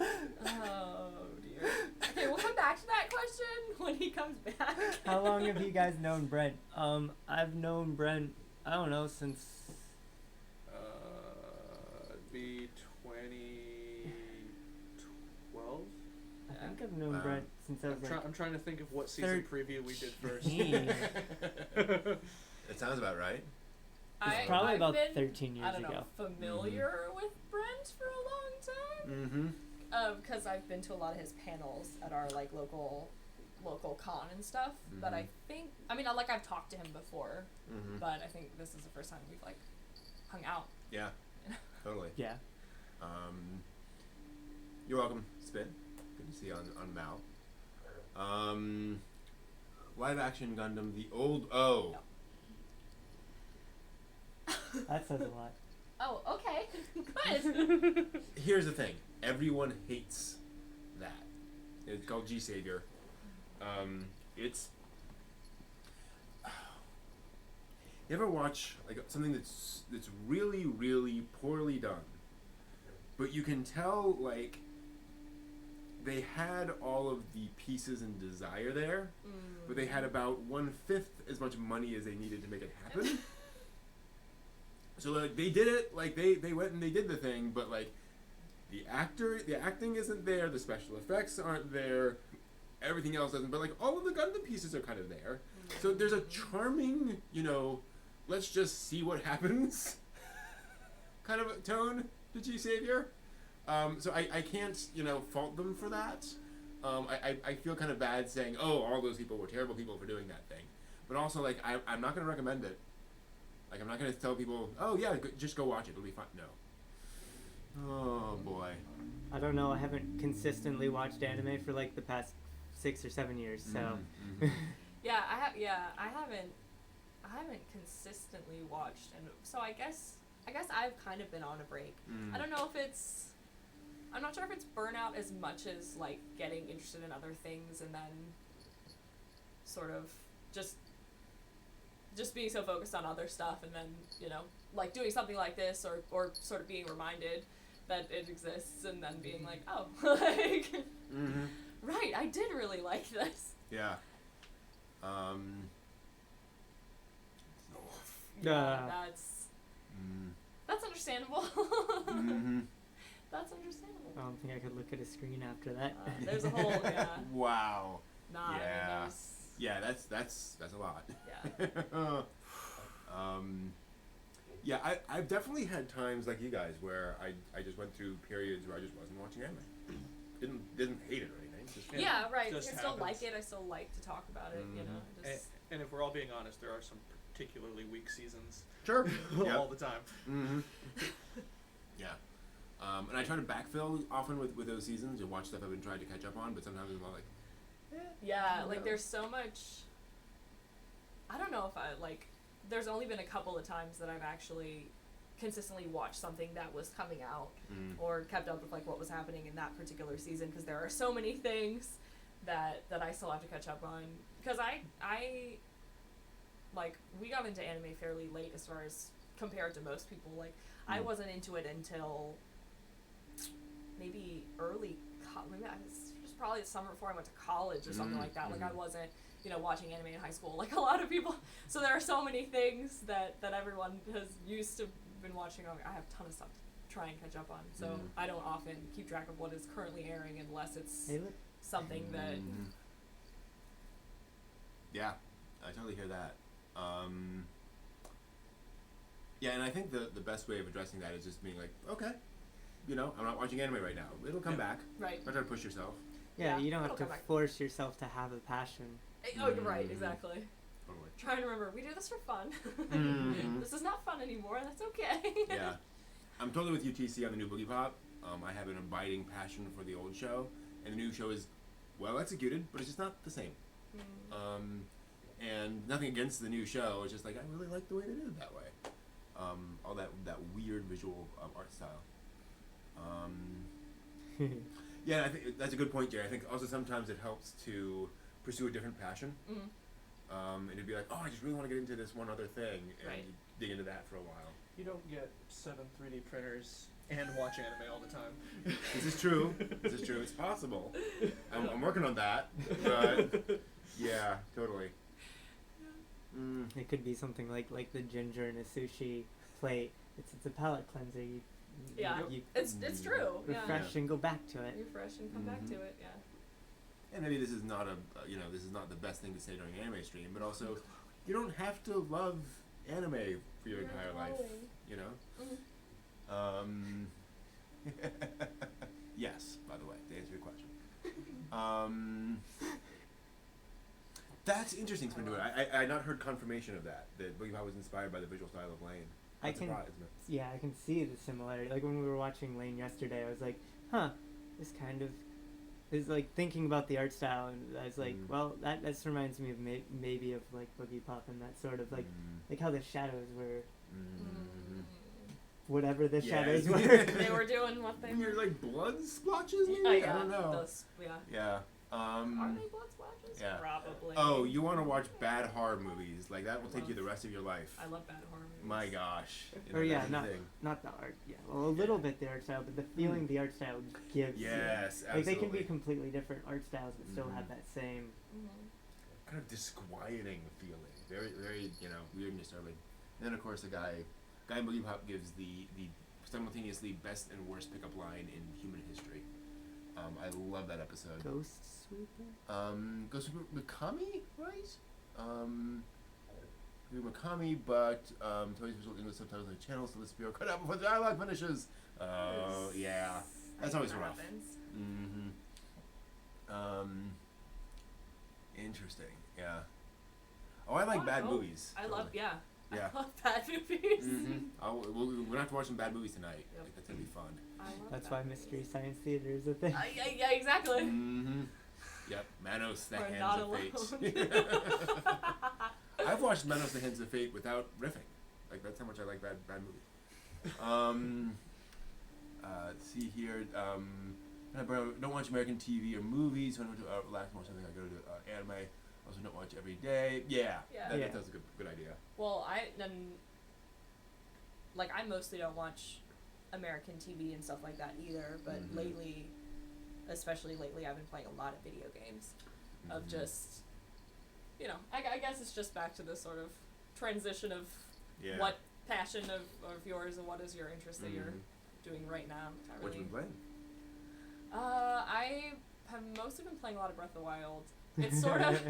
Oh dear. Okay, we'll come back to that question when he comes back. How long have you guys known Brent? I've known Brent, I don't know, since It'd be 2012. I think I've known Wow. Brent since I was I'm trying to think of what season preview we did first. 13. It sounds about right. It's probably I've about been, 13 years I don't ago. know, familiar with Brent for a long time. Mm-hmm. Because I've been to a lot of his panels at our like local con and stuff. But I think, I mean, like I've talked to him before, Mm-hmm. but I think this is the first time we've like hung out. Yeah. Totally. Yeah. You're welcome, Spin. Good to see you on Mal. Live action Gundam, the old That says a lot. Oh, okay, good. Here's the thing. Everyone hates that. It's called G Savior. It's. You ever watch like something that's really really poorly done, but you can tell like they had all of the pieces and desire there, but they had about 1/5 as much money as they needed to make it happen. So like they did it, like they went and they did the thing, but like the acting isn't there, the special effects aren't there, everything else doesn't, but like all of the Gundam pieces are kind of there. So there's a charming, let's just see what happens kind of a tone to G Savior. So I can't, fault them for that. I feel kind of bad saying, oh, all those people were terrible people for doing that thing. But also, like, I'm not going to recommend it. Like, I'm not going to tell people, oh, yeah, just go watch it. It'll be fun. No. Oh, boy. I don't know. I haven't consistently watched anime for like the past 6 or 7 years. So Mm-hmm. Yeah, I haven't consistently watched, and so I guess I've kind of been on a break. I don't know if I'm not sure if it's burnout as much as like getting interested in other things and then sort of just being so focused on other stuff, and then like doing something like this or sort of being reminded that it exists and then being like, oh, like Right, I did really like this. Yeah. Yeah, Ah. that's understandable. Mm-hmm. That's understandable. I don't think I could look at a screen after that. There's a whole Wow. Nah, I mean, Yeah. there's Yeah, that's a lot. yeah. Yeah, I've definitely had times like you guys where I just went through periods where I just wasn't watching anime. Didn't hate it or anything. Just, Yeah, right. I just still happens. like it. I still like to talk about it. You know, And, just and if we're all being honest, there are some particularly weak seasons Sure. Yeah. all the time. Mm-hmm. Yeah. And I try to backfill often with those seasons and watch stuff I've been trying to catch up on, but sometimes I'm like, yeah. I Like know. there's so much. I don't know if I like. There's only been a couple of times that I've actually consistently watched something that was coming out or kept up with like what was happening in that particular season, because there are so many things that I still have to catch up on, because I like we got into anime fairly late as far as compared to most people. Like I wasn't into it until maybe maybe it was probably the summer before I went to college or something like that. Like I wasn't, you know, watching anime in high school like a lot of people. So there are so many things that everyone has used to been watching. I have a ton of stuff to try and catch up on. So I don't often keep track of what is currently airing unless it's Hey, look. something that Yeah, I totally hear that. Yeah, and I think the best way of addressing that is just being like, okay, you know, I'm not watching anime right now. It'll come back. right. Not trying to push yourself. Yeah, Yeah, you don't have it'll to come back. force yourself to have a passion. Oh, you're right, exactly. Totally. Trying to remember, we do this for fun. Mhm. This is not fun anymore, and that's okay. Yeah. I'm totally with UTC on the new Boogie Pop. I have an abiding passion for the old show, and the new show is well executed, but it's just not the same. And nothing against the new show, it's just like I really like the way they did it that way. All that weird visual art style. Yeah, I think that's a good point, Jerry. I think also sometimes it helps to pursue a different passion. And it'd be like, oh, I just really want to get into this one other thing, and Right. you dig into that for a while. You don't get 7 3D printers and watch anime all the time. This is true. This is true. It's possible. I'm working on that, but yeah, totally. It could be something like the ginger in a sushi plate. It's a palate cleanser. You Yeah. you It's true. Yeah. refresh and go back to it. Refresh and come back to it. Yeah. And maybe this is not this is not the best thing to say during an anime stream, but also, you don't have to love anime for your entire life. You know. Yes. By the way, to answer your question. That's interesting, Spindor. I had not heard confirmation of that Boogie Pop was inspired by the visual style of Lane. I That's can- surprised me. Yeah, I can see the similarity. Like when we were watching Lane yesterday, I was like, huh, this kind of is like thinking about the art style, and I was like, well, that reminds me of maybe of like Boogie Pop and that sort of like how the shadows were, whatever the Yeah. shadows were. They were doing what they You're were. like blood splotches, maybe? Yeah, I don't know. Those, yeah. Yeah. Are they blood splashes? yeah. Probably. Oh, you want to watch bad horror movies? Like that will take you the rest of your life. I love bad horror movies. My gosh. You Or know, yeah, that's the not thing. not the art. Yeah, well, a little bit the art style, but the feeling the art style gives. you. Yes, Like they can be absolutely. completely different art styles, but still Mhm. have that same. Kind of disquieting feeling. Very, very, weird and disturbing. And then of course the guy in Boogie Pop gives the simultaneously best and worst pickup line in human history. I love that episode. Ghost Sweeper? Ghost Sweeper Mikami, right? Mikami, but Toei's visual English subtitles and channels to list Bureau cut out before the dialogue finishes. Oh, yeah. That's I always think that rough. happens. Interesting, yeah. Oh, I like bad Oh, movies. I love, yeah. Yeah. I love bad movies. We're gonna have to watch some bad movies tonight. Yep. Like, that's gonna be fun. I love That's bad why movies. Mystery Science Theater is a thing. Yeah, exactly. Yep, Manos, the We're Hands not of alone. Fate. I've watched Manos, the Hands of Fate without riffing. Like, that's how much I like bad movies. Let's see here. Don't watch American TV or movies. When I want to relax more, something I go to anime. Also, don't watch every day. Yeah, Yeah. that's a good idea. Well, I mostly don't watch American TV and stuff like that either. But lately, especially lately, I've been playing a lot of video games. Of Mhm. just, I guess it's just back to the sort of transition of Yeah. what passion of yours and what is your interest that you're Mhm. doing right now. Which I What really, you been playing? I have mostly been playing a lot of Breath of the Wild. It's sort of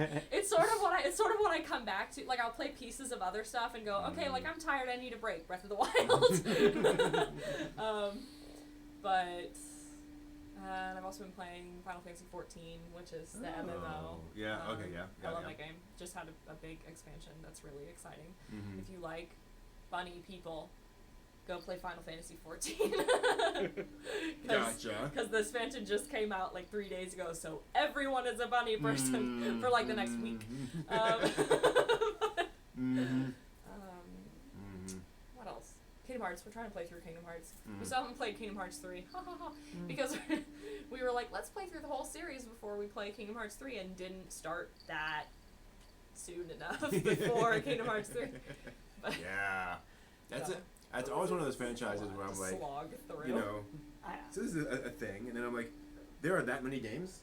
what I come back to. Like I'll play pieces of other stuff and go, okay, like I'm tired, I need a break. Breath of the Wild. But and I've also been playing Final Fantasy 14, which is the MMO. Oh, yeah, okay, yeah, I love yeah. that game. Just had a big expansion that's really exciting. Mhm. If you like bunny people, go play Final Fantasy 14. Gotcha. Because the expansion just came out like 3 days ago, so everyone is a bunny person for like the next week. Mhm. What else? Kingdom Hearts. We're trying to play through Kingdom Hearts. We Mhm. still haven't played Kingdom Hearts 3. Because we were like, let's play through the whole series before we play Kingdom Hearts 3 and didn't start that soon enough before Kingdom Hearts 3. But Yeah. That's Yeah. it. That's always one of those franchises where I'm like, slog through. you know, I, so this is a thing, and then I'm like, there are that many games?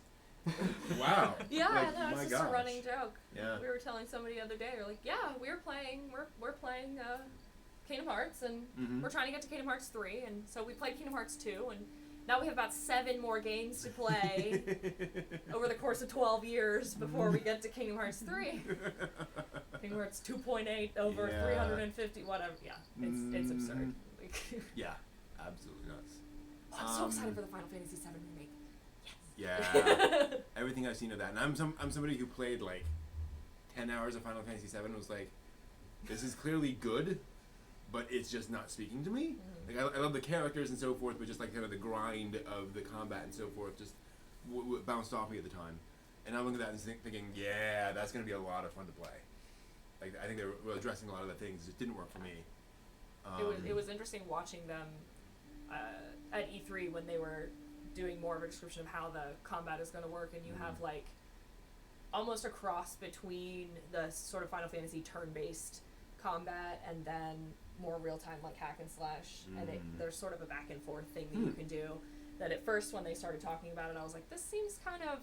Wow. Yeah, Like, no, my it's just a gosh. running joke. Yeah. We were telling somebody the other day, we're like, yeah, we're playing Kingdom Hearts, and Mhm. we're trying to get to Kingdom Hearts 3, and so we played Kingdom Hearts 2, and now we have about 7 more games to play over the course of 12 years before we get to Kingdom Hearts 3. Kingdom Hearts 2.8 over Yeah. 350, whatever. Yeah, it's absurd. Mhm. Like, Yeah, absolutely nuts. I'm so excited for the Final Fantasy 7 remake. Yeah, everything I've seen of that, and I'm somebody who played like 10 hours of Final Fantasy 7 was like, this is clearly good, but it's just not speaking to me. Like I love the characters and so forth, but just like kind of the grind of the combat and so forth just bounced off me at the time. And I'm looking at that and thinking, yeah, that's gonna be a lot of fun to play. Like I think they were addressing a lot of the things that didn't work for me. It was interesting watching them at E3 when they were doing more of a description of how the combat is going to work, and you have like almost a cross between the sort of Final Fantasy turn-based combat and then more real-time like hack and slash, and there's sort of a back and forth thing that you can do. That at first when they started talking about it, I was like, this seems kind of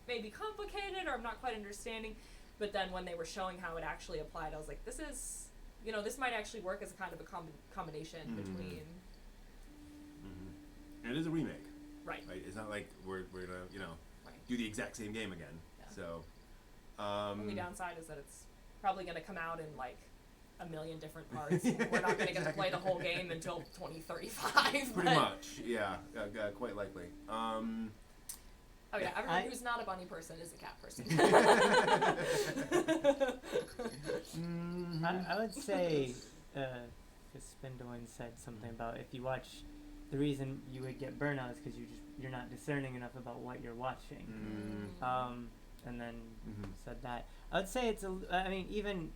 maybe complicated, or I'm not quite understanding. But then when they were showing how it actually applied, I was like, this is, this might actually work as a kind of a combination between. And it is a remake. Right. It's not like we're gonna Right. do the exact same game again. Yeah. So. Only downside is that it's probably going to come out in like a million different parts. We're not going to get to play the whole game until 2035. Pretty much, yeah, quite likely. Oh yeah, everyone who's not a bunny person is a cat person. I would say, because Spindlin said something about if you watch, the reason you would get burnout is because you're not discerning enough about what you're watching. And then said that. I would say even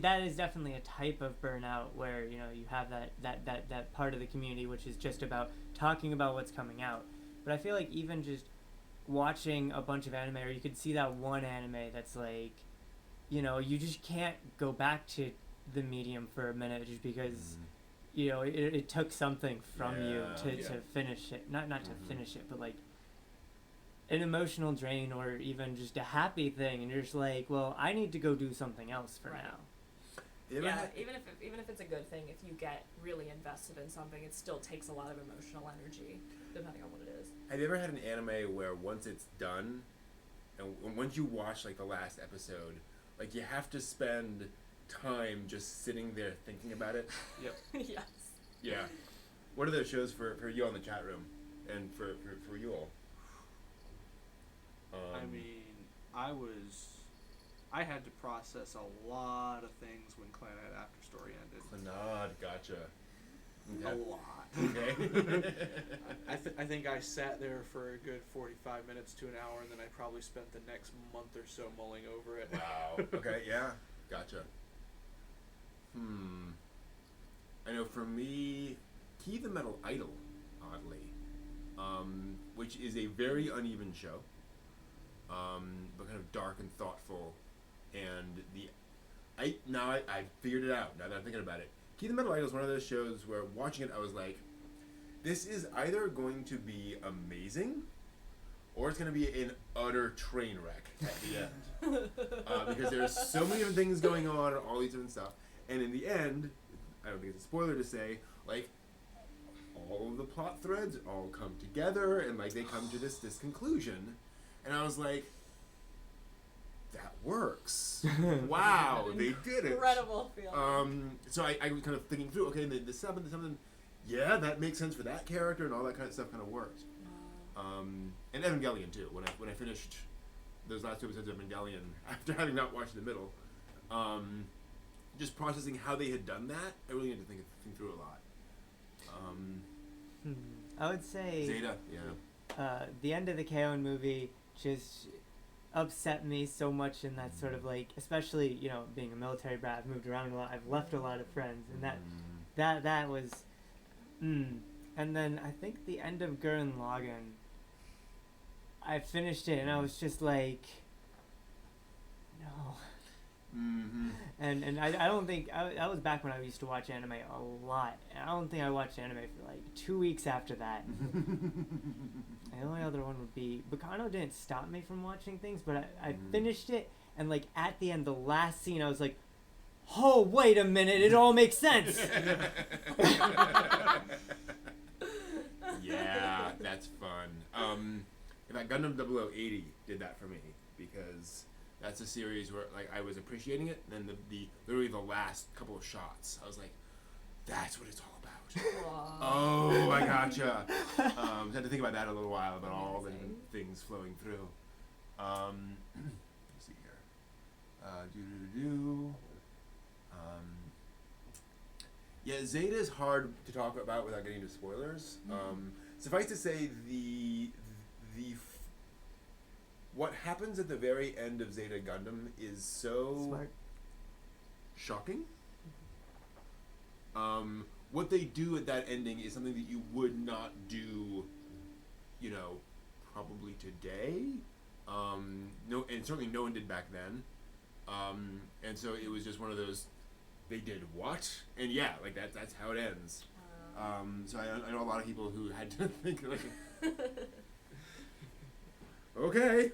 that is definitely a type of burnout where you have that part of the community which is just about talking about what's coming out. But I feel like even just watching a bunch of anime, or you could see that one anime that's like, you just can't go back to the medium for a minute just because it took something from you to finish it. Not to finish it, but like an emotional drain or even just a happy thing, and you're just like, well, I need to go do something else for now. Yeah, even if it's a good thing, if you get really invested in something, it still takes a lot of emotional energy, depending on what it is. Have you ever had an anime where once it's done, and once you watch like the last episode, like you have to spend time just sitting there thinking about it? Yep. Yes. Yeah. What are those shows for you on the chat room, and for you all? I mean, I had to process a lot of things when Clannad After Story ended. Clannad, gotcha. A Okay. lot. Okay. I think I sat there for a good 45 minutes to an hour, and then I probably spent the next month or so mulling over it. Wow. Okay, yeah. Gotcha. I know for me, Key the Metal Idol, oddly, which is a very uneven show, but kind of dark and thoughtful, and I figured it out now that I'm thinking about it. Key the Metal Idol is one of those shows where watching it I was like, this is either going to be amazing or it's going to be an utter train wreck at the end. Because there's so many different things going on and all these different stuff. And in the end, I don't think it's a spoiler to say, like, all of the plot threads all come together and, like, they come to this conclusion. And I was like, that works. Wow, they did it. Incredible feeling. So I was kind of thinking through, okay, the something, yeah, that makes sense for that character and all that kind of stuff kind of worked. And Evangelion too. When I finished those last 2 episodes of Evangelion, after having not watched the middle, just processing how they had done that, I really had to think through a lot. I would say Zeta, yeah. the end of the K-On! Movie just upset me so much in that sort of like, especially, you know, being a military brat, I've moved around a lot, I've left a lot of friends, and that was, and then I think the end of Gurren Lagann, I finished it and I was just like, no. And I don't think, that was back when I used to watch anime a lot, and I don't think I watched anime for like 2 weeks after that. And the only other one would be, Bacano didn't stop me from watching things, but I finished it, and like at the end, the last scene, I was like, oh, wait a minute, it all makes sense. Yeah, that's fun. In fact, Gundam 0080 did that for me, because that's a series where, like, I was appreciating it, and then literally the last couple of shots, I was like, that's what it's all about. Wow. Oh, I gotcha. I had to think about that a little while, about all the different things flowing through. Let's see here. Yeah, Zeta is hard to talk about without getting into spoilers. Suffice to say, what happens at the very end of Zeta Gundam is so Smart. shocking. What they do at that ending is something that you would not do, you know, probably today. No, and certainly no one did back then. And so it was just one of those, they did what? And yeah, like that's how it ends. So I know a lot of people who had to think like, okay,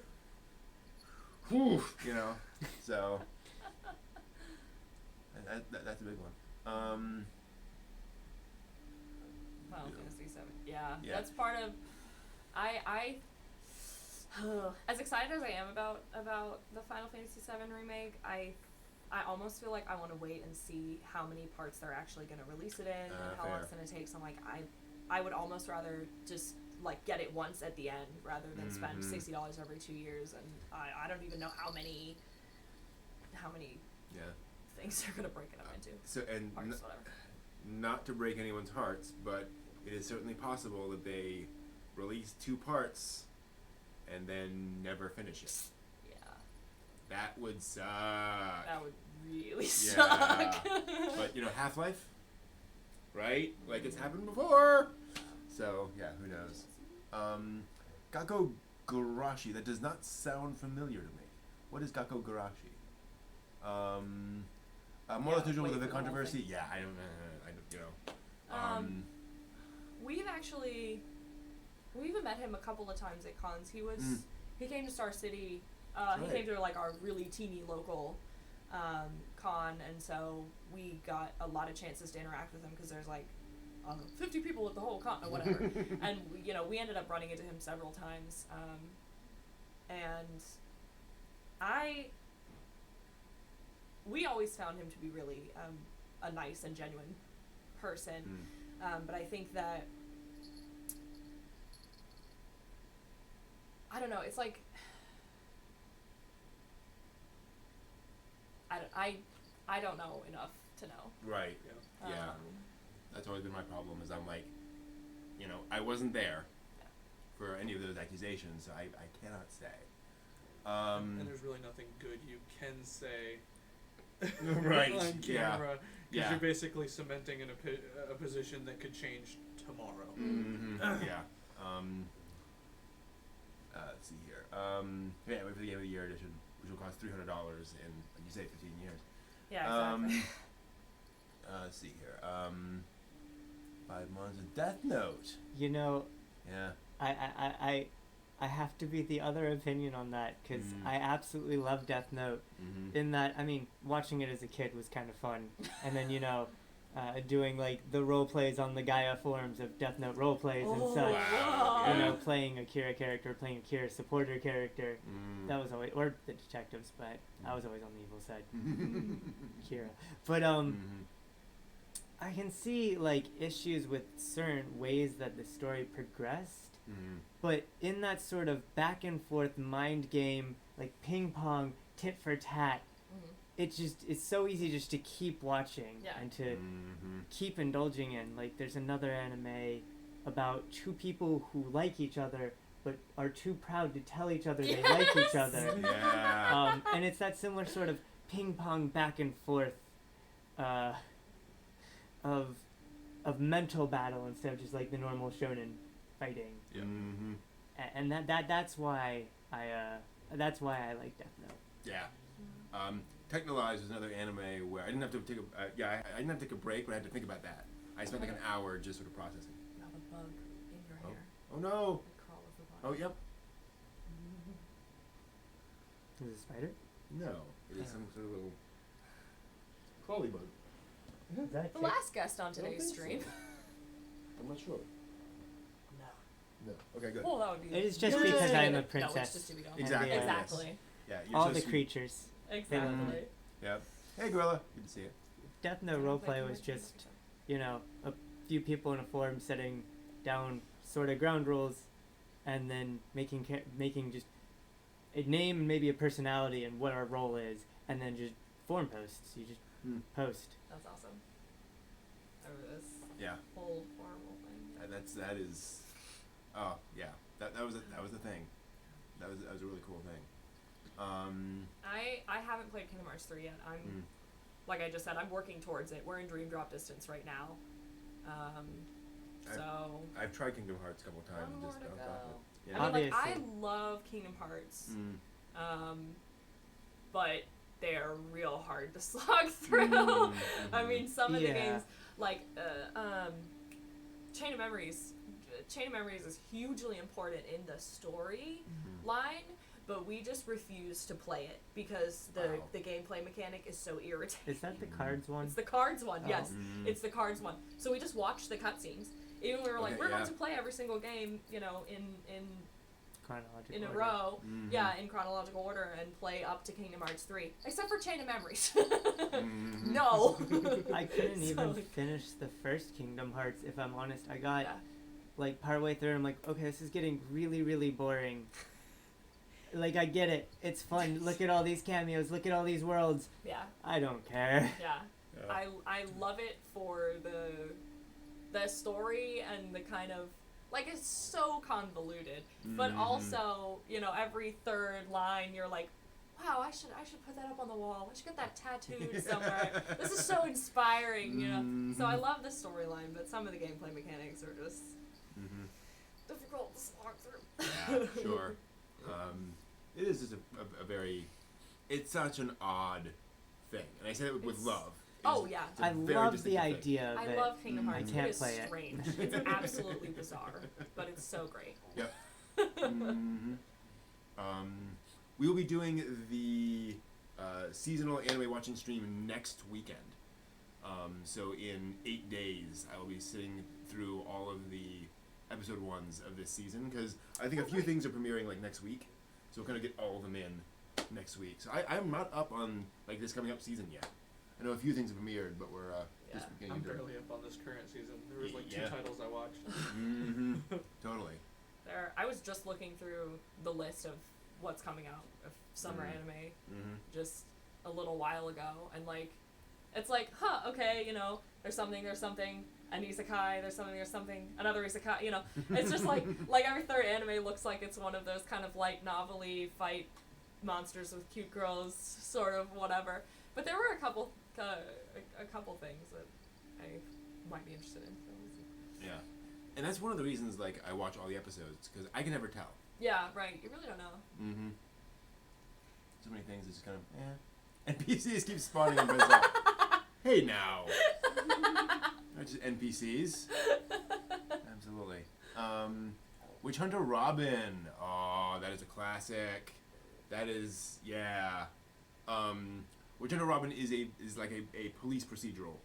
whew, you know. So that's a big one. Final Yeah. Fantasy VII. Yeah, Yeah. that's part of. I as excited as I am about the Final Fantasy VII remake, I almost feel like I want to wait and see how many parts they're actually going to release it in and how long it's going to take. So I'm like, I would almost rather just like get it once at the end rather than spend $60 every 2 years, and I don't even know how many Yeah. things they're going to break it up into. So and Parts, whatever. not to break anyone's hearts, but it is certainly possible that they release 2 parts and then never finish it. Yeah, That would suck. that would really Yeah. suck. But, you know, Half-Life, right? Like, it's happened before. So, yeah, who knows? Gakko Garashi. That does not sound familiar to me. What is Gakko Garashi? More or less usual wait with the for the whole controversy. thing. Yeah, I don't, you know. We've even met him a couple of times at cons. He came to Star City. Right. He came to like our really teeny local con, and so we got a lot of chances to interact with him because there's like 50 people at the whole con or whatever. And we ended up running into him several times, and we always found him to be really a nice and genuine person. But I think that, I don't know, it's like, I don't know enough to know. Right. Yeah. Yeah. That's always been my problem, is I'm like, you know, I wasn't there for any of those accusations, so I cannot say. And there's really nothing good you can say Right, on yeah. camera, because Yeah. you're basically cementing in a position that could change tomorrow. Yeah. Let's see here. Yeah, wait for the Game of the Year edition, which will cost $300 in, like you say, 15 years. Yeah, exactly. Let's see here. 5 months of Death Note. You know, Yeah. I I have to be the other opinion on that because Mm. I absolutely love Death Note. Mm-hmm. In that, I mean, watching it as a kid was kind of fun, and then doing like the role plays on the Gaia forums of Death Note role plays and Oh, such. wow. You Yeah. know, playing a Kira character, playing a Kira supporter character. Mm. That was always, or the detectives, but I was always on the evil side, Mm-hmm. Kira. But I can see like issues with certain ways that the story progressed, Mm-hmm. but in that sort of back and forth mind game, like ping pong, tit for tat, it's so easy just to keep watching Yeah. and to Mm-hmm. keep indulging in. Like there's another anime about two people who like each other but are too proud to tell each other they like each Yes! other. Yeah. And it's that similar sort of ping pong back and forth of mental battle instead of just like the normal shonen fighting. Mm-hmm. And that's why I like Death Note. Yeah. Technolize was another anime where I didn't have to take a I didn't have to take a break, but I had to think about that. I spent like an hour just sort of processing. You have a bug in your Oh. hair. Oh no. They crawl over Oh body. yep. Is it a spider? No. It is some sort of little crawly bug. Is that The tick? last guest on I don't today's think stream. so. I'm not sure. No. Okay, good. Well, that would be. It is just no, because no, I'm no, a no, princess. it's just Scooby-Doo. Exactly. And, Exactly. Yeah. You're All so the sweet. creatures. Exactly. Yep. Hey, Gorilla. Good to see you. Death Note roleplay was just, a few people in a forum setting down sort of ground rules, and then making just a name and maybe a personality and what our role is, and then just forum posts. You just post. That's awesome. Over this Yeah. whole horrible thing. That is. Oh yeah. That was the thing. That was a really cool thing. I haven't played Kingdom Hearts 3 yet. I'm like I just said, I'm working towards it. We're in Dream Drop distance right now. So I've tried Kingdom Hearts a couple times. one and more just to bounced go. off it. I Yeah. mean, like I Obviously. love Kingdom Hearts, Mm. but they're real hard to slog through. Mm, I mean, some of the Yeah. games, like Chain of Memories. Chain of Memories is hugely important in the story line, but we just refuse to play it because the Wow. gameplay mechanic is so irritating. Is that the cards one? It's the cards one, Oh. yes. Mm. It's the cards one. So we just watched the cutscenes. Even when we were like, Okay, we're yeah. going to play every single game, Chronological in a order. row. Mhm. Yeah, in chronological order and play up to Kingdom Hearts 3. Except for Chain of Memories. Mhm. No. I couldn't So, even like, finish the first Kingdom Hearts, if I'm honest. I got Yeah. like partway through, I'm like, okay, this is getting really, really boring. Like, I get it. It's fun. Look at all these cameos. Look at all these worlds. Yeah, I don't care. yeah. Yeah. I love it for the story and the kind of like it's so convoluted, but Mhm. also every third line you're like, wow, I should put that up on the wall. I should get that tattooed somewhere. This is so inspiring, So I Mhm. love the storyline, but some of the gameplay mechanics are just Mhm. difficult to slog through. Yeah, sure. It is just a very. It's such an odd thing, and I say it with It's- love. Oh yeah. It's a I very love the distinctive thing. idea of I it. love Kingdom Mm. Hearts. I can't It is play it. strange. It's absolutely bizarre, but it's so great. Yep. Mhm. We will be doing the seasonal anime watching stream next weekend. So in 8 days, I will be sitting through all of the episode 1s of this season because I think a few things are premiering like next week. So we'll kind of get all of them in next week. So I'm not up on like this coming up season yet. I know a few things have premiered, but we're just Yeah. getting I'm into it. barely up on this current season. There was like Yeah. 2 titles I watched. Mm-hmm. Totally. I was just looking through the list of what's coming out of summer Mhm. anime Mm-hmm. just a little while ago, and like, it's like, okay, there's something, an isekai, there's something, another isekai, it's just like every third anime looks like it's one of those kind of light novel-y fight monsters with cute girls, sort of whatever. But there were a couple things that I might be interested in. So we'll see. Yeah. And that's one of the reasons like I watch all the episodes because I can never tell. Yeah, right. You really don't know. Mm-hmm. So many things that just kind of NPCs keep spawning in Brazil. Hey now. Not just NPCs. Absolutely. Witch Hunter Robin. Oh, that is a classic. That is, yeah. Witch Hunter Robin is like a police procedural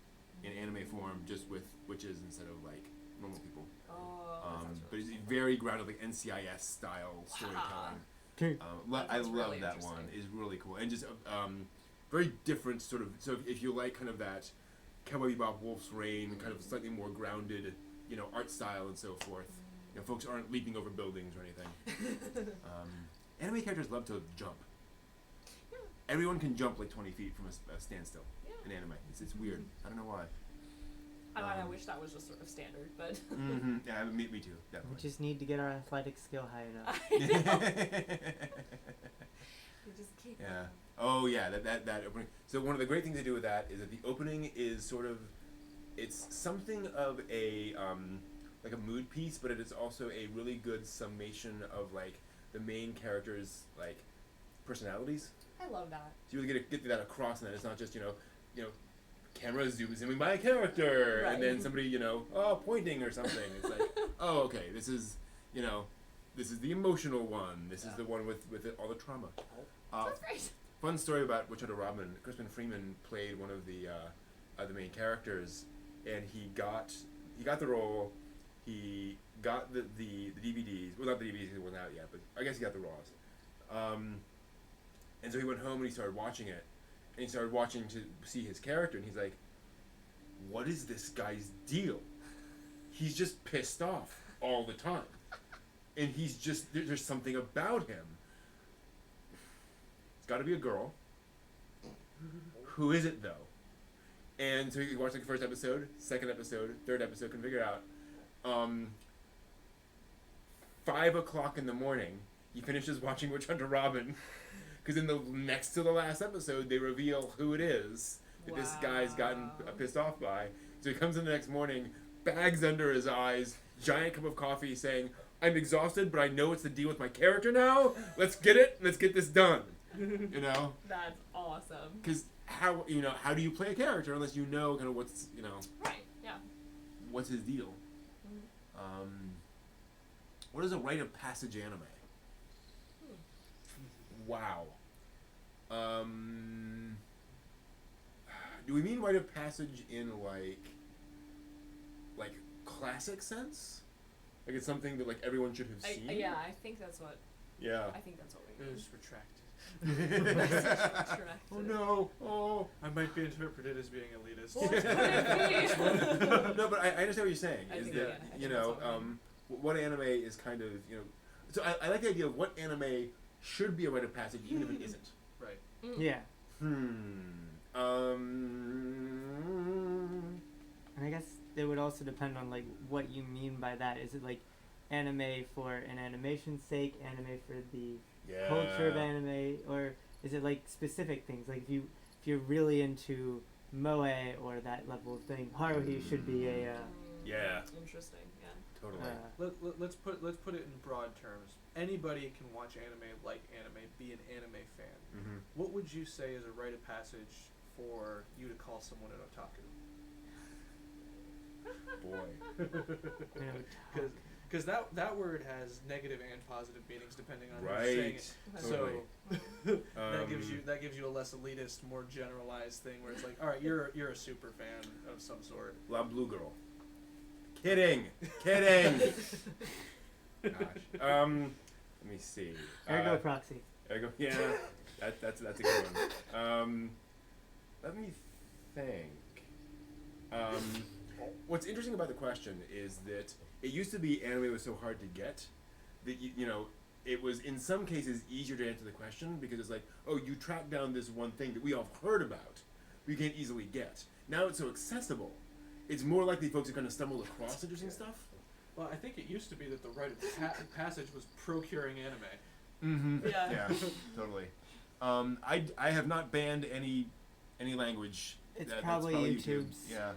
in anime form, just with witches instead of like normal people. Oh, that sounds But really it's very grounded, like NCIS style storytelling. That That I sounds love really that one. interesting. It's really cool and just very different sort of. So if you like kind of that Cowboy Bebop, Wolf's Rain, kind of slightly more grounded, art style and so forth. Folks aren't leaping over buildings or anything. Anime characters love to jump. Yeah. Everyone can jump like 20 feet from a standstill Yeah. in anime. It's weird. I don't know why. I wish that was just sort of standard, but Yeah, me too, We definitely. just need to get our athletic skill high enough. I know. You just keep. Yeah. Oh yeah, that opening. So one of the great things they do with that is that the opening is sort of, it's something of a like a mood piece, but it is also a really good summation of like the main characters' like personalities. I love that. So you really get that across, and that it's not just camera zooms in by a character, and then Right. somebody pointing or something. It's like, oh okay, this is this is the emotional one. This is Yeah. the one with all the trauma. That's great. Fun story about Witch Hunter Robin. Crispin Freeman played one of the main characters, and he got the role. He got the DVDs. Well, not the DVDs; it wasn't out yet, but I guess he got the raws. And so he went home and he started watching it, and he started watching to see his character, and he's like, "What is this guy's deal? He's just pissed off all the time, and he's just there's something about him." Got to be a girl. Who is it though? And so you watch like the first episode, second episode, third episode, couldn't figure it out. 5 o'clock in the morning, he finishes watching Witch Hunter Robin, because in the next to the last episode, they reveal who it is that this guy's gotten Wow. pissed off by. So he comes in the next morning, bags under his eyes, giant cup of coffee, saying, "I'm exhausted, but I know it's the deal with my character now. Let's get it. Let's get this done." That's awesome. Because how do you play a character unless you know kind of what's Right. Yeah. what's his deal? What is a rite of passage anime? Wow. Do we mean rite of passage in like classic sense? Like it's something that like everyone should have seen? Yeah, I think that's what. Yeah. I think that's what we It mean. was retracted. Correct. Oh no! Oh. I might be interpreted as being elitist. Well, please. No, but I understand what you're saying. I Is think, that yeah, I think that's what I mean. what anime is kind of So I like the idea of what anime should be a rite of passage, even if it isn't. Right. Yeah. And I guess it would also depend on like what you mean by that. Is it like anime for an animation's sake, anime for the Yeah. culture of anime, or is it like specific things? Like if you're really into moe or that level of thing, Haruhi should be a Yeah. Interesting. Yeah. Totally. Let's put it in broad terms. Anybody can watch anime, like anime, be an anime fan. Mm-hmm. What would you say is a rite of passage for you to call someone an otaku? Boy. Because that word has negative and positive meanings depending on who's saying Right. it. Totally. So that gives you a less elitist, more generalized thing where it's like, all right, you're a super fan of some sort. La Blue Girl. Kidding. Gosh. Let me see. Ergo proxy. Ergo. Yeah. That's a good one. Let me think. What's interesting about the question is that it used to be anime was so hard to get that it was in some cases easier to answer the question because it's like, oh, you track down this one thing that we all heard about, but you can't easily get. Now it's so accessible. It's more likely folks are going to stumble across interesting stuff. Well, I think it used to be that the rite of passage was procuring anime. Mm-hmm. Yeah. Yeah. Totally. I have not banned any language. It's That's probably YouTube. YouTube's Yeah.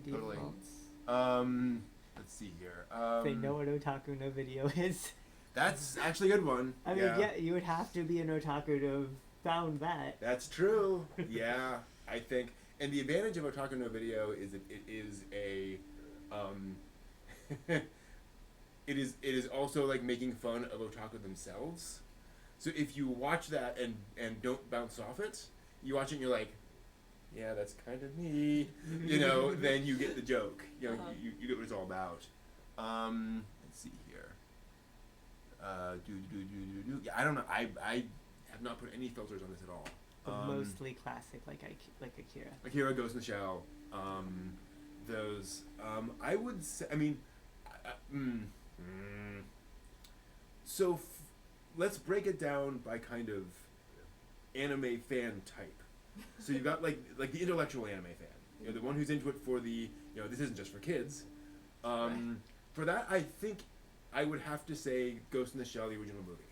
Totally. defaults. Let's see here. They know what otaku no video is. That's actually a good one. I mean, yeah, you would have to be an otaku to have found that. That's true. Yeah, I think. And the advantage of Otaku no Video is that it is a it is also like making fun of otaku themselves. So if you watch that and don't bounce off it, you watch it and you're like, yeah, that's kind of me, then you get the joke. You get what it's all about. Let's see here. Yeah, I don't know. I have not put any filters on this at all. But mostly classic, like Akira. Akira, Ghost in the Shell. Those. I would say. I mean. So, let's break it down by kind of anime fan type. So you've got like the intellectual anime fan, the one who's into it for the this isn't just for kids. For that, I think I would have to say Ghost in the Shell, the original movie,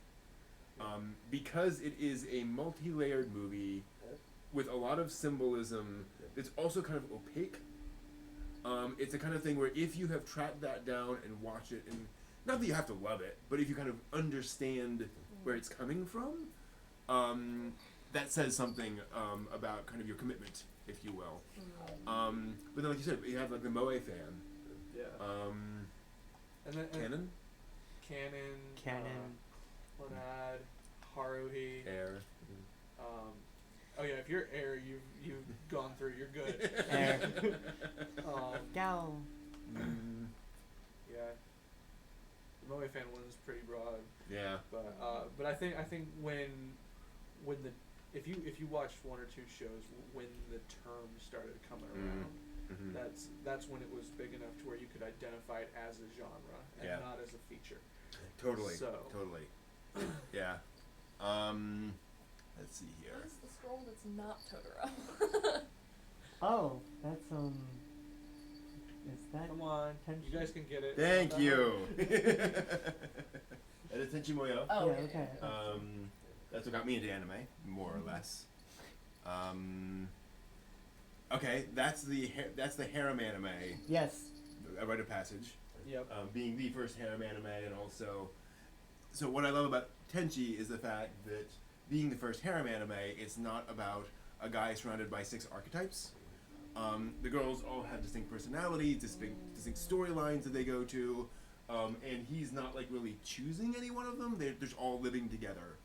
because it is a multi-layered movie with a lot of symbolism. It's also kind of opaque. It's the kind of thing where if you have tracked that down and watched it, and not that you have to love it, but if you kind of understand where it's coming from, that says something about kind of your commitment, if you will. But then, like you said, you have like the Moe fan. Yeah. And then Canon. Clannad, Haruhi. Air. Oh yeah, if you're Air, you've gone through. You're good. Air. Gal. Yeah. The Moe fan one is pretty broad. Yeah. But I think when the if you watched one or two shows when the term started coming around, that's when it was big enough to where you could identify it as a genre and not as a feature. Totally. So. Totally. Yeah. Let's see here. What is the scroll that's not Totoro? Oh, that's Is that? Come on, you guys can get it. Thank you. That is Tenchi Muyo. Oh, yeah, okay. That's what got me into anime, more or less. Okay, that's the harem anime. Yes. A rite of passage. Yep. Being the first harem anime, and also, so what I love about Tenchi is the fact that being the first harem anime, it's not about a guy surrounded by 6 archetypes. The girls all have distinct personalities, distinct storylines that they go to, and he's not like really choosing any one of them. They're just all living together,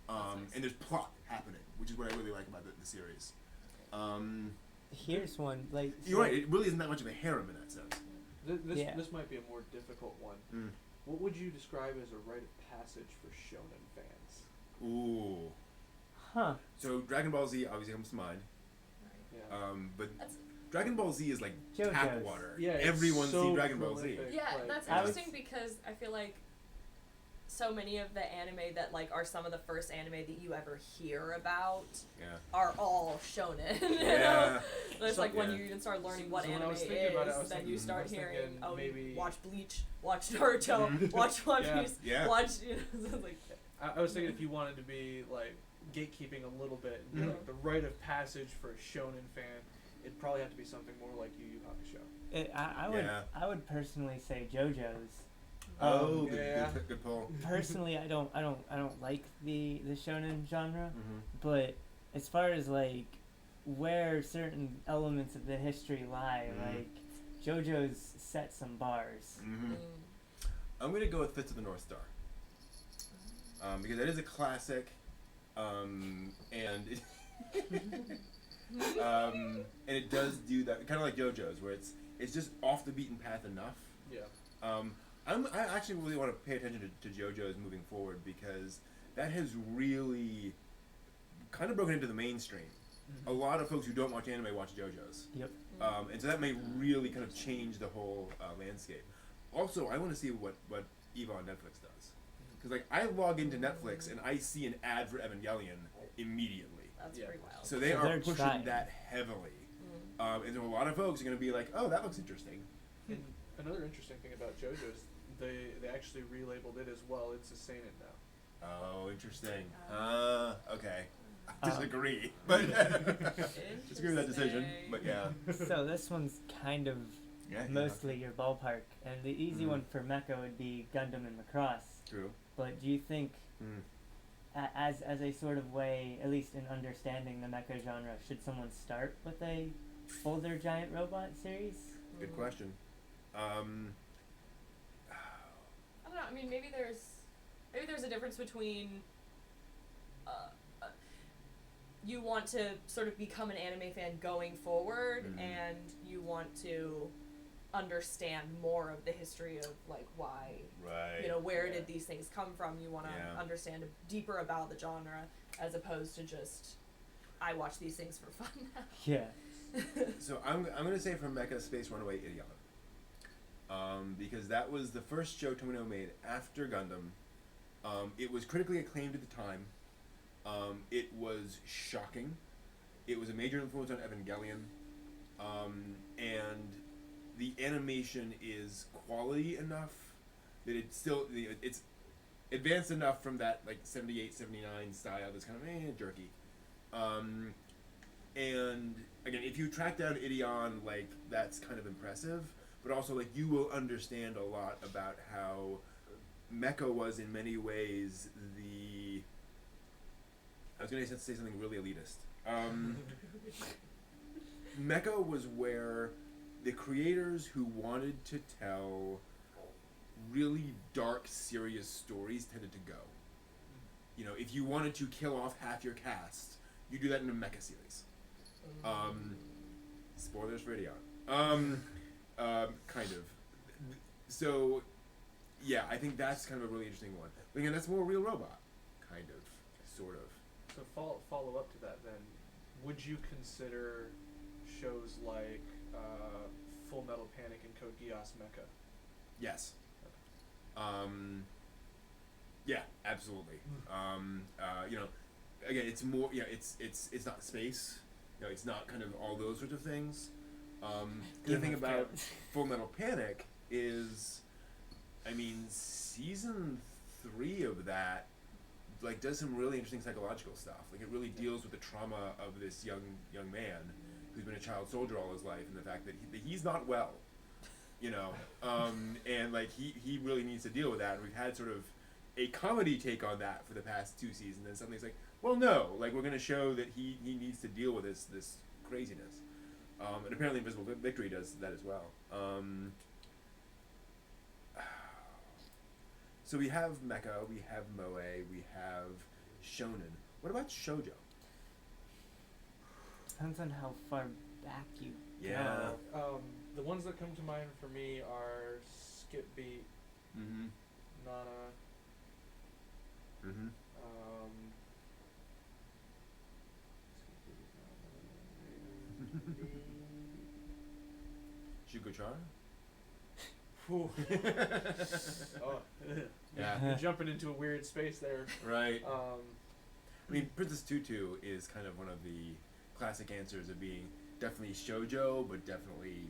and there's plot happening, which is what I really like about the series. Here's one like. You're right. It really isn't that much of a harem in that sense. This might be a more difficult one. What would you describe as a rite of passage for shonen fans? Ooh. Huh. So Dragon Ball Z obviously comes to mind. Yeah. But Dragon Ball Z is like JoJo's. tap water. Yeah, it's everyone's so seen Dragon Ball Z. prolific. Yeah, Like, that's I was- interesting because I feel like so many of the anime that like are some of the first anime that you ever hear about Yeah. are all shonen. you Yeah. know? It's So- like when yeah. you even start learning So what when I anime was thinking about it, I was is, then thinking- you I start was hearing, thinking oh, maybe- you watch Bleach, watch Naruto, watch One Yeah. Piece, Yeah. watch, so it's like, I was thinking if you wanted to be like gatekeeping a little bit, and be like the rite of passage for a shonen fan, it'd probably have to be something more like Yu Yu Hakusho. I would personally say JoJo's. Oh, yeah. good pull. Personally, I don't like the shonen genre, Mm-hmm. but as far as like where certain elements of the history lie, like JoJo's set some bars. Mm-hmm. I'm gonna go with Fist of the North Star. Because it is a classic, and it and it does do that kind of like JoJo's, where it's just off the beaten path enough. Yeah. I actually really want to pay attention to JoJo's moving forward, because that has really kind of broken into the mainstream. A lot of folks who don't watch anime watch JoJo's. Yep. And so that may really kind of change the whole landscape. Also, I want to see what EVA on Netflix does. Because like I log into Netflix and I see an ad for Evangelion immediately. that's Yeah. pretty wild. So they So are they're pushing trying. that heavily. And so a lot of folks are going to be like, oh, that looks interesting. And another interesting thing about JoJo's, they actually relabeled it as well. It's a seinen now. Oh, interesting. Okay. I disagree. But disagree with that decision. But yeah. So this one's kind of Yeah. mostly your ballpark, and the easy one for Mecha would be Gundam and Macross. True. But do you think, Mm. as a sort of way, at least in understanding the mecha genre, should someone start with a older giant robot series? Good question. mean, maybe there's a difference between you want to sort of become an anime fan going forward, and you want to understand more of the history of like why, where did these things come from. You want to understand deeper about the genre as opposed to just I watch these things for fun now. Yeah. So I'm gonna say from Mecha Space Runaway Ideon, because that was the first show Tomino made after Gundam. It was critically acclaimed at the time. It was shocking. It was a major influence on Evangelion, and the animation is quality enough that it's still it's advanced enough from that like 78, 79 style that's kind of jerky. And again, if you track down Ideon, like that's kind of impressive, but also like you will understand a lot about how Mecha was in many ways I was going to say something really elitist. Mecha was where the creators who wanted to tell really dark, serious stories tended to go. You know, if you wanted to kill off half your cast, you do that in a Mecha series. Spoilers for Ideon. Kind of. So, yeah, I think that's kind of a really interesting one. But again, that's more Real Robot, kind of, sort of. So follow up to that then, would you consider shows like Full Metal Panic and Code Geass Mecha? Yes. Yeah, absolutely. You know, again, it's more. Yeah, it's not space. You know, it's not kind of all those sorts of things. The thing about Full Metal Panic is, I mean, season 3 of that like does some really interesting psychological stuff. Like it really deals with the trauma of this young man who's been a child soldier all his life, and the fact that he's not well, you know, and like he really needs to deal with that. And we've had sort of a comedy take on that for the past 2 seasons, and suddenly it's like, well, no, like we're going to show that he needs to deal with this craziness. And apparently Invisible Victory does that as well. So we have Mecha, we have Moe, we have Shonen. What about Shoujo? Depends on how far back you Yeah. go. The ones that come to mind for me are Skip Beat, Mm-hmm. Nana, Mm-hmm. Shugo-chan? Whew. Oh, Yeah. you're jumping into a weird space there. Right. I mean, Princess Tutu is kind of one of the classic answers of being definitely shoujo, but definitely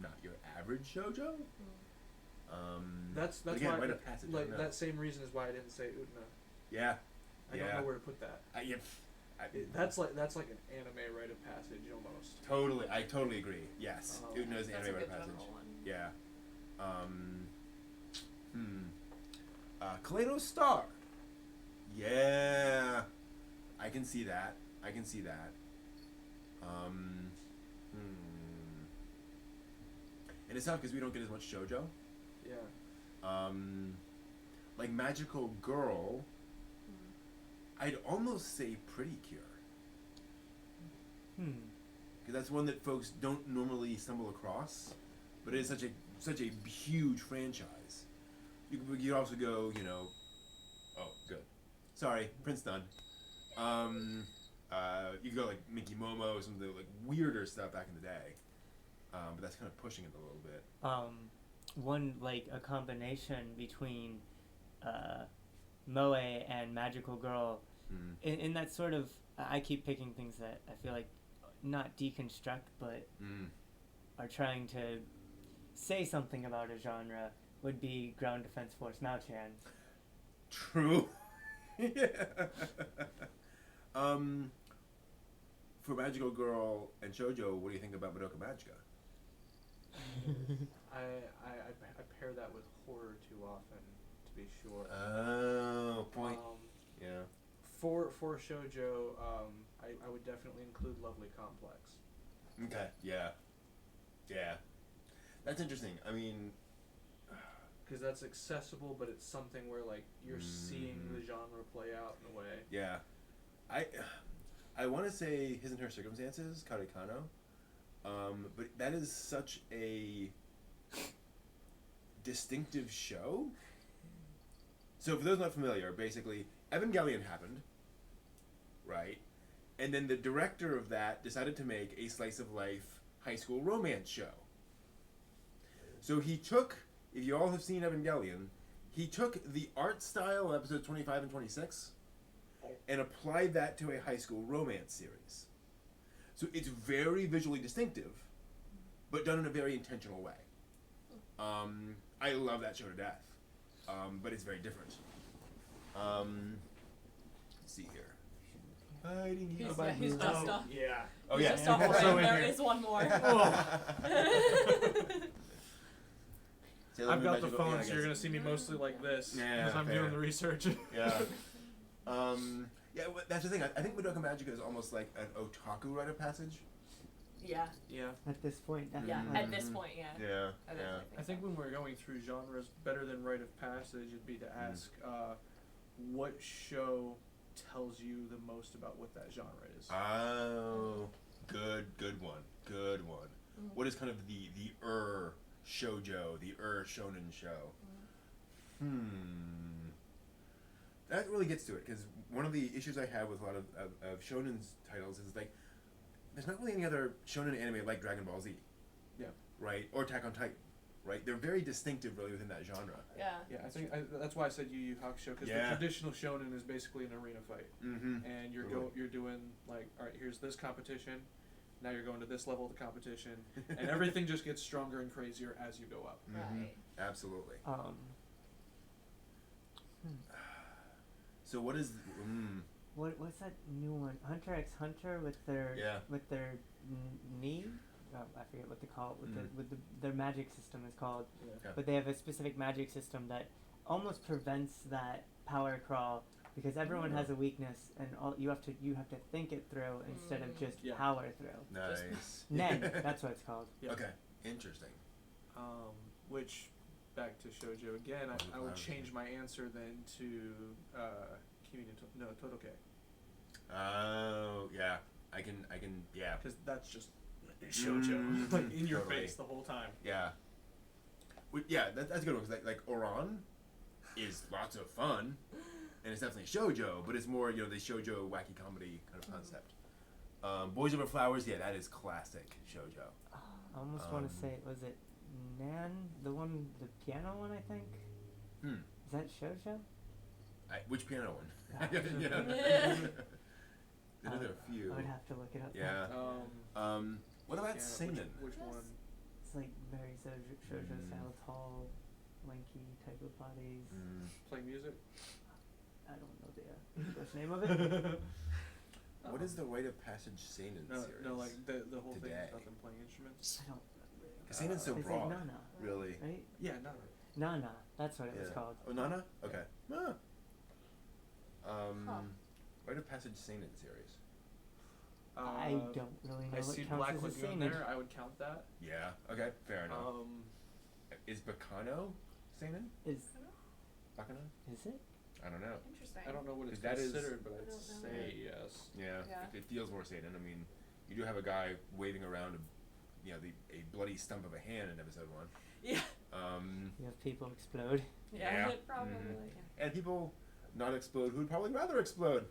not your average shoujo. That's again, why rite of passage. I like don't know. that same reason is why I didn't say Utena. Yeah. I don't know where to put that. That's like an anime rite of passage almost. Totally. I totally agree. Yes. Oh, Utena is That's anime a rite good of passage. general one. Yeah. Kaleido Star. Yeah. I can see that. And it's tough because we don't get as much shoujo. Yeah. Like Magical Girl, I'd almost say Pretty Cure. Because that's one that folks don't normally stumble across, but it is such a huge franchise. You could also go, you know, oh, good. Sorry, Prince done. You could go like Mickey Momo, some of the like weirder stuff back in the day. But that's kind of pushing it a little bit. One like a combination between Moe and Magical Girl. In that sort of, I keep picking things that I feel like not deconstruct, but are trying to say something about a genre, would be Ground Defense Force Machan. True. Yeah. For Magical Girl and Shoujo, what do you think about Madoka Magica? I pair that with horror too often, to be sure. Oh, point. Yeah. For shoujo, I would definitely include Lovely Complex. Okay. Yeah. Yeah. That's interesting. I mean, because that's accessible, but it's something where like you're seeing the genre play out in a way. Yeah, I want to say His and Her Circumstances, Kare Kano, but that is such a distinctive show. So for those not familiar, basically Evangelion happened, right? And then the director of that decided to make a slice of life high school romance show. So he took, if you all have seen Evangelion, he took the art style of episodes 25 and 26 and applied that to a high school romance series. So it's very visually distinctive, but done in a very intentional way. I love that show to death, but it's very different. Let's see here. Hiding He's, by he's moon. just Yeah. Oh he's yeah. just off Also playing. in There here. is one more. Sailor I've Moon got the Magical- phone, yeah, I so you're guess. gonna see me mostly like this Yeah, as I'm fair. doing the research. Yeah. Yeah, that's the thing. I think Madoka Magica is almost like an otaku rite of passage. Yeah. Yeah. At this point, Yeah. definitely. At this point, yeah. Yeah. I definitely I think so. when we're going through genres, better than rite of passage would be to ask, what show tells you the most about what that genre is? Oh, good one. What is kind of the shoujo, the shonen show? That really gets to it, because one of the issues I have with a lot of shonen's titles is like, there's not really any other shonen anime like Dragon Ball Z. Yeah. Right? Or Attack on Titan. Right? They're very distinctive really within that genre. Yeah. Yeah, I think that's why I said Yu Yu Hakusho, because Yeah. the traditional shonen is basically an arena fight, Mm-hmm. and you're Totally. you're doing like, all right, here's this competition, now you're going to this level of the competition, and everything just gets stronger and crazier as you go up. Right. Absolutely. So what is... What's that new one? Hunter x Hunter with their Yeah. knee. I forget what they call it. Their magic system is called. Yeah. But they have a specific magic system that almost prevents that power crawl because everyone has a weakness and you have to think it through instead of just Yeah. power through. Nice. Nen, that's what it's called. Yeah. Okay. Interesting. Which, back to shoujo again, I would change my answer then to Kimi no Todoke, Oh, yeah. I can, yeah. because that's just shoujo, like in your Totally. face the whole time. Yeah. Yeah, that's a good one, because like Oran is lots of fun, and it's definitely shoujo, but it's more, the shoujo wacky comedy kind of concept. Boys Over Flowers, yeah, that is classic shoujo. I almost want to say, was it Nan? The piano one, I think? Is that shoujo? Which piano one? Ah, Yeah. There are a few. I would have to look it up. Yeah. What about Yeah, Seinen? Which one? It's like very shoujo style, tall, lanky type of bodies. Play music? I don't know the English name of it. What is the Rite of Passage Seinen series? No, like the whole thing Today. is about them playing instruments. I don't Because Seinen's so They say broad. Nana, Really? right? Yeah, no. Nana, that's what it was Yeah. called. Oh, Nana? Okay. Ah. Huh. Rite of Passage Seinen series. I don't really know I what see counts Black as a Lagoon seinen. there. I would count that. Yeah. Okay. Fair enough. Is Bacano Seinen? Is Bacano? it? I don't know. Interesting. I don't know what it's 'Cause that is- considered, but I I'd don't know. say yes. Yeah. Yeah. It feels more Seinen. I mean, you do have a guy waving around a bloody stump of a hand in episode 1. Yeah. You have people explode. Yeah. Yeah. Probably. Mhm. Yeah. And people not explode who'd probably rather explode.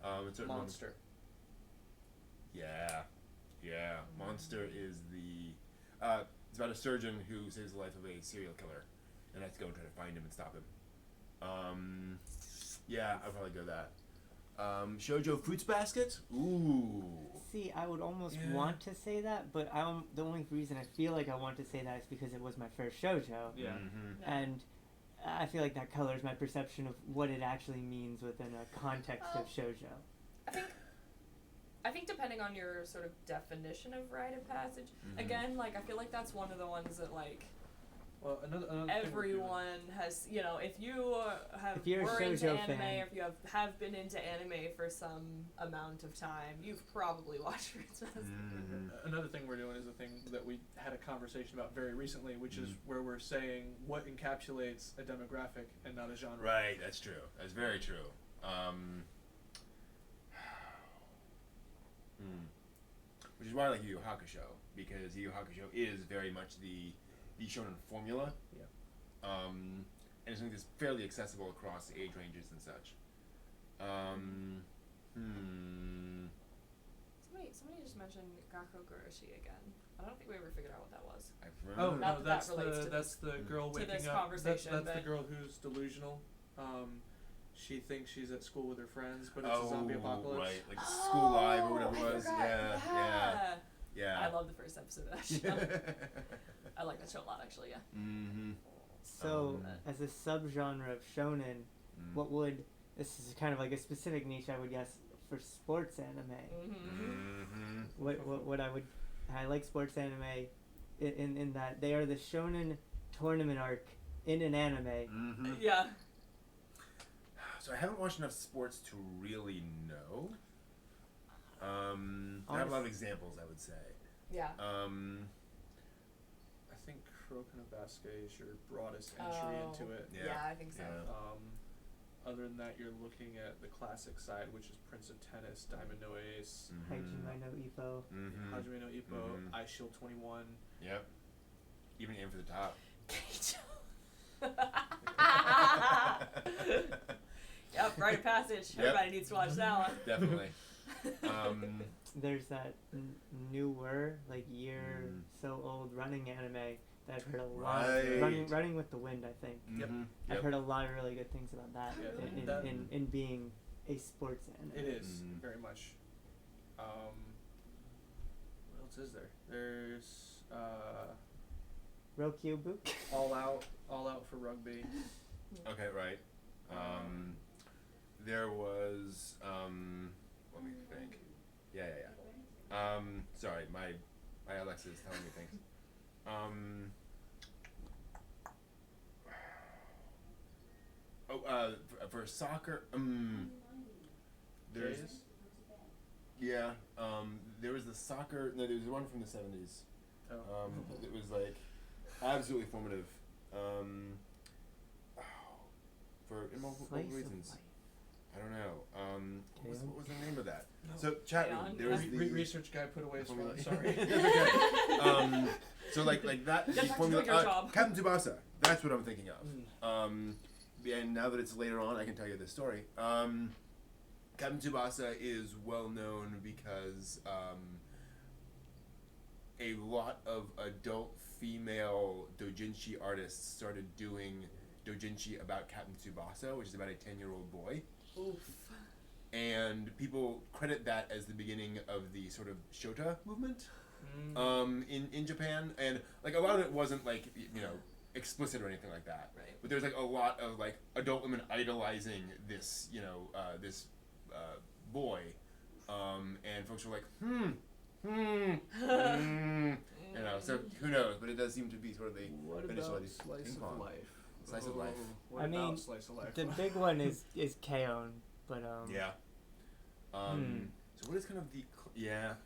In certain moments. Monster. Yeah, yeah. Monster is the. It's about a surgeon who saves the life of a serial killer, and has to go and try to find him and stop him. Yeah, I'd probably go that. Shoujo Fruits Basket. Ooh. See, I would almost Yeah. want to say that, but the only reason I feel like I want to say that is because it was my first shoujo, Yeah. Mm-hmm. Yeah. and I feel like that colors my perception of what it actually means within a context of shoujo. I think depending on your sort of definition of rite of passage, Mhm. again, like I feel like that's one of the ones that like Well, another thing we're doing- everyone has, you know, if you have If you're a were into shoujo anime fan. or if you have been into anime for some amount of time, you've probably watched Fruits Basket. Another thing we're doing is a thing that we had a conversation about very recently, which is Mm-hmm. where we're saying what encapsulates a demographic and not a genre. Right, that's true. That's very true. Which is why I like Yu Yu Hakusho, because Yu Yu Hakusho is very much the shonen formula. Yeah. And it's something that's fairly accessible across age ranges and such. Somebody just mentioned Gakko Goroshi again. I don't think we ever figured out what that was. I've Oh heard. Not no, that that's that relates the to that's the girl to waking this up. conversation, That's the but- girl who's delusional. She thinks she's at school with her friends, but it's a zombie apocalypse. Right, like School Live or whatever it was. I forgot. Yeah. I love the first episode of that show. I like that show a lot, actually. Yeah. Mm-hmm. So, as a subgenre of shonen, what would this is kind of like a specific niche, I would guess, for sports anime. Mm-hmm. What I like sports anime in that they are the shonen tournament arc in an anime. Mm-hmm. Yeah. So I haven't watched enough sports to really know. I have a lot of examples, I would say. Yeah. I think Kuroko no Basuke is your broadest entry into it. Yeah. Yeah, I think so. Yeah. Other than that, you're looking at the classic side, which is Prince of Tennis, Diamond no Ace, Hajime no Ippo. Mm-hmm. Hajime no Ippo, Mhm. Ice Shield 21. Yep. Even Aim for the Top. Yep, rite of passage. Yep. Everybody needs to watch that one. Definitely. There's that newer, like year Mm. so old running anime that I've heard a lot. Right. Of, running with the Wind, I think. Yep. Mhm. I've heard a lot of really good things about that, Yeah, in, that- in being a sports anime. It is Mhm. very much. What else is there? There's Rokyobook. All Out for rugby. Okay, right. There was let me think. Yeah. Sorry, my Alexa is telling me things. For soccer, there's Jays? there was the soccer. No, there was one from the 70s. Oh. It was like absolutely formative. For multiple Slice of reasons. life. I don't know. What was the name of that? No. So chat room. Keon, There was yeah. the Research guy put away his phone. formula- Sorry. That's okay. So like that. Get The back to formula. doing your job. Captain Tsubasa. That's what I'm thinking of. And now that it's later on, I can tell you this story. Captain Tsubasa is well known because a lot of adult female doujinshi artists started doing doujinshi about Captain Tsubasa, which is about a 10-year-old boy. Oof. And people credit that as the beginning of the sort of Shota movement in Japan. And like a lot of it wasn't like, explicit or anything like that. Right. But there's like a lot of like adult women idolizing this, this boy. And folks were like, so who knows? But it does seem to be sort of the What initial about idea. Slice Ping of pong. Life? Slice of Life. What I about mean, Slice of Life? The big one is K-On! But Yeah. So what is kind of the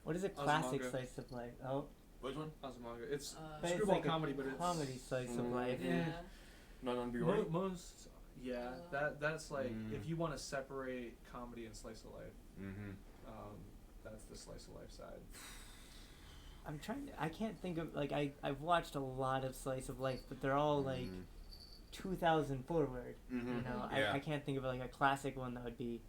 what is a classic Azumanga. slice of life? Oh, which one? Azumanga. It's but it's screwball like comedy, a but it's comedy slice of life. Yeah. Not on Mo- Biori? most. Yeah, that's like Mm. if you want to separate comedy and slice of life, Mm-hmm. that's the slice of life side. I'm trying to. I can't think of like I've watched a lot of slice of life, but they're all like 2000 forward. Mm-hmm. You know, Yeah. I can't think of like a classic one that would be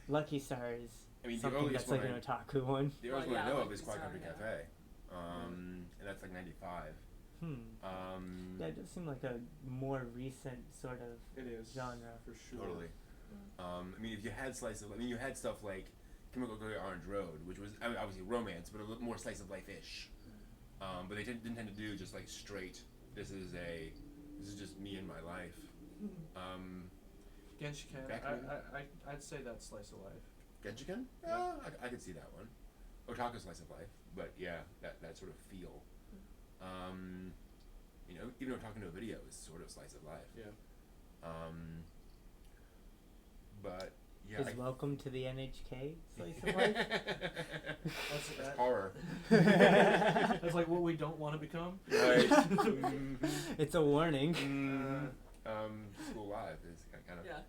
Lucky Stars. I mean, the Something earliest that's like one an otaku one. The earliest Well, one I yeah, know of like is you Quiet said, Country yeah. Cafe. And that's like 95. Yeah, it does seem like a more recent sort of It is genre. for sure. Totally. I mean, if you had you had stuff like Chemical Gray Orange Road, which was, I mean, obviously romance, but a little more slice of life-ish. But they didn't tend to do just like straight, this is just me and my life. Genshiken. Back I'd say that's slice of life. Genshiken? Yeah. I could see that one. Otaku slice of life, but yeah, that sort of feel. you know, even though talking to a video is sort of slice of life. Yeah. But yeah, Is Welcome to the NHK slice of life? That's horror. That's like what we don't want to become. Right. It's a warning. School Live is kind of. Yeah.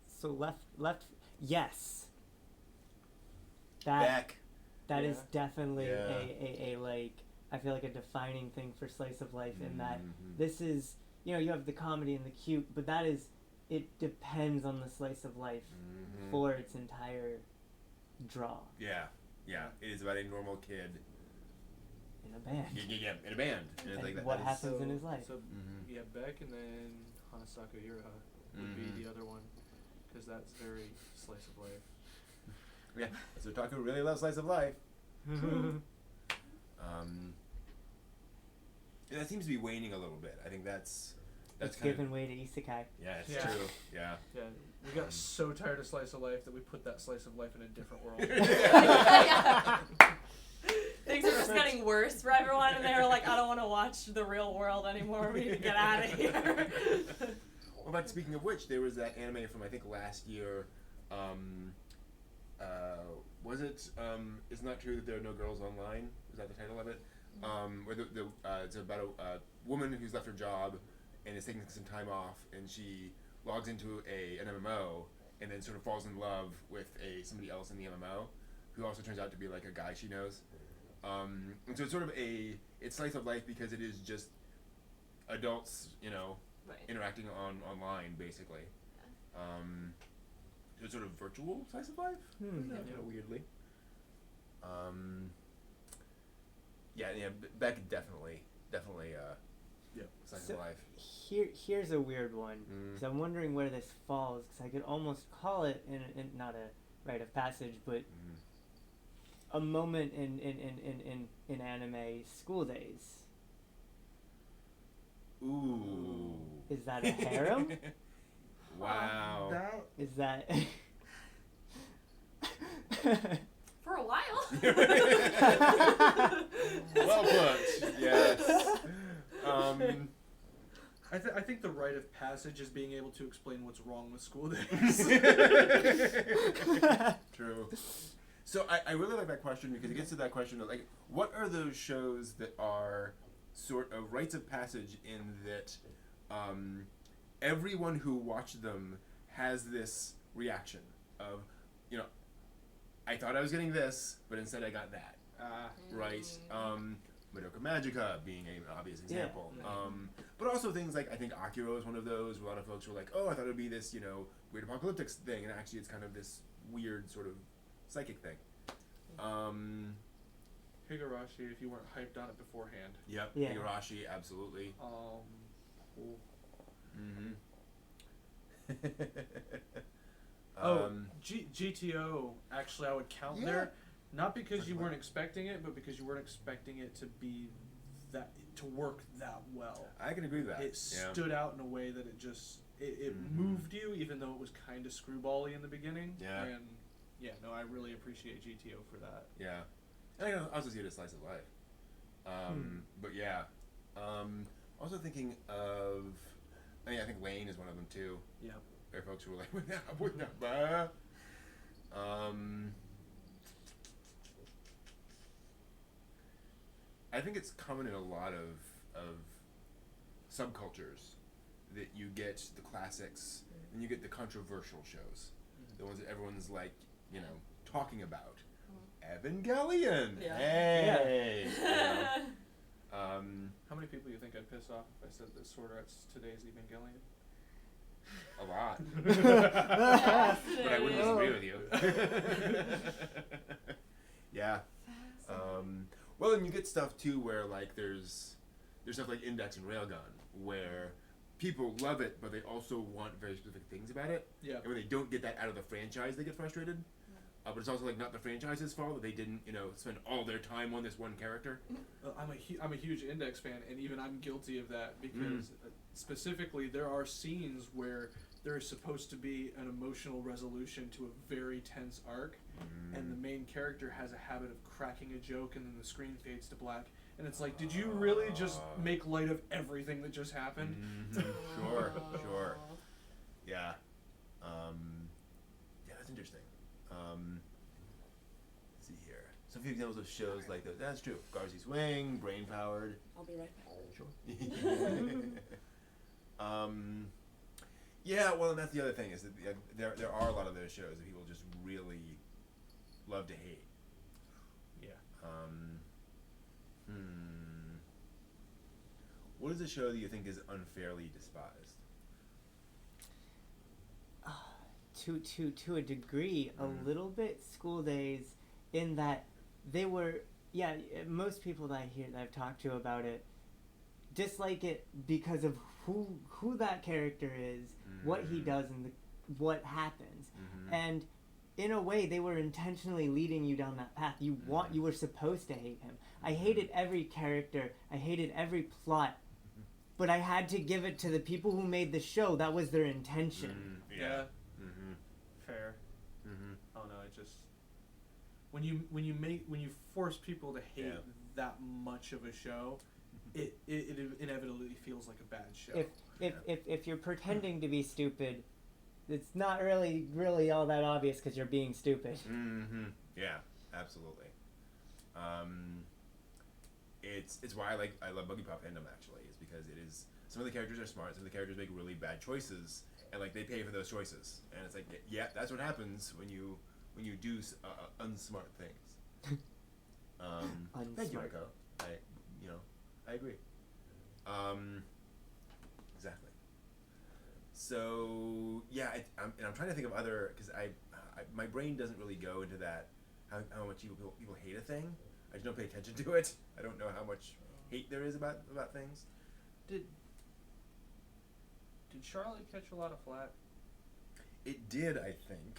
So left. Yes. That Back. that is Yeah. definitely Yeah. a like, I feel like a defining thing for slice of life in that Mhm. this is, you know, you have the comedy and the cute, but that is, it depends on the slice of life Mhm. for its entire draw Yeah. It is about a normal kid. in a band. Yeah, in a band. And it's And like that. what that is- happens in his life. So Mhm. yeah, Beck and then Hanasako Hira would Mhm. be the other one, because that's very slice of life. Yeah. So Otaku really loves slice of life. And that seems to be waning a little bit. I think that's It's kind given way to isekai. Yeah, it's Yeah. true. Yeah. Yeah, we got so tired of slice of life that we put that slice of life in a different world. Yeah. Things are just getting worse for everyone, and they were like, I don't want to watch the real world anymore. We need to get out of here. Well, but speaking of which, there was that anime from I think last year. Was it? It's Not True That There Are No Girls Online. Is that the title of it? Where it's about a woman who's left her job and is taking some time off, and she logs into an MMO and then sort of falls in love with somebody else in the MMO, who also turns out to be like a guy she knows. And so it's sort of it's slice of life because it is just adults, you know, Right. interacting online basically. So it's sort of virtual slice of life, Hmm. you know, weirdly. Yeah, Beck definitely, Yep. slice So- of life. Here's a weird one, because I'm wondering where this falls, because I could almost call it in not a rite of passage, but a moment in anime school days. Ooh. Is that a harem? Wow. Is that For a while. Well put. Yes. I think the rite of passage is being able to explain what's wrong with school days. True. So I really like that question because it gets to that question of like, what are those shows that are sort of rites of passage in that everyone who watched them has this reaction of, you know, I thought I was getting this, but instead I got that. Right? Madoka Magica being an obvious example. But also things like, I think Akira is one of those where a lot of folks were like, oh, I thought it would be this, you know, weird apocalyptic thing, and actually it's kind of this weird sort of psychic thing. Higurashi, if you weren't hyped on it beforehand. Yep, Yeah. Higurashi, absolutely. GTO, actually I would count Yeah. there, not because Talk you about weren't it. expecting it, but because you weren't expecting it to be to work that well. I can agree with that. It stood out in a way that it just it Mhm. moved you, even though it was kind of screwball-y in the beginning. Yeah. And yeah, no, I really appreciate GTO for that. Yeah. And I can also see it as slice of life. But yeah. Also thinking of, I think Lane is one of them too. Yeah. There are folks who were like, wouldn't that blah? I think it's common in a lot of subcultures that you get the classics and you get the controversial shows, the ones that everyone's like, you know, talking about. Evangelion. Yeah. Hey. You know? How many people do you think I'd piss off if I said that Sword Art's today's Evangelion? A lot. But I wouldn't Oh. disagree with you. Yeah. Well, and you get stuff too where like there's stuff like Index and Railgun where people love it, but they also want very specific things about it. Yeah. And when they don't get that out of the franchise, they get frustrated. But it's also like not the franchise's fault that they didn't, you know, spend all their time on this one character. I'm a huge Index fan, and even I'm guilty of that because specifically there are scenes where there is supposed to be an emotional resolution to a very tense arc, and the main character has a habit of cracking a joke, and then the screen fades to black, and it's like, did you really just make light of everything that just happened? Sure, sure. Yeah. Yeah, that's interesting. Let's see here. Some few examples of shows like those. That's true. Garzy's Wing, Brain Powered. I'll be right back. Sure. Yeah, well, and that's the other thing is that there are a lot of those shows that people just really love to hate. Yeah. What is a show that you think is unfairly despised? To a degree, a little bit. School Days, in that they were, most people that I hear that I've talked to about it dislike it because of who that character is, what he does, and what happens. And in a way, they were intentionally leading you down that path. You were supposed to hate him. I hated every character. I hated every plot. But I had to give it to the people who made the show. That was their intention. Yeah. Fair. Oh no, it just when you force people to hate that much of a show, it inevitably feels like a bad show. If you're pretending to be stupid, it's not really all that obvious because you're being stupid. Yeah, absolutely. It's why I love Buggy Pop fandom actually, is because it is, some of the characters are smart, some of the characters make really bad choices, and they pay for those choices, and it's like, yeah, that's what happens when you do unsmart things. Thank you, Echo. I agree. Exactly. So yeah, I'm trying to think of other, because my brain doesn't really go into that how much people hate a thing. I just don't pay attention to it. I don't know how much hate there is about things. Did Charlotte catch a lot of flack? It did, I think.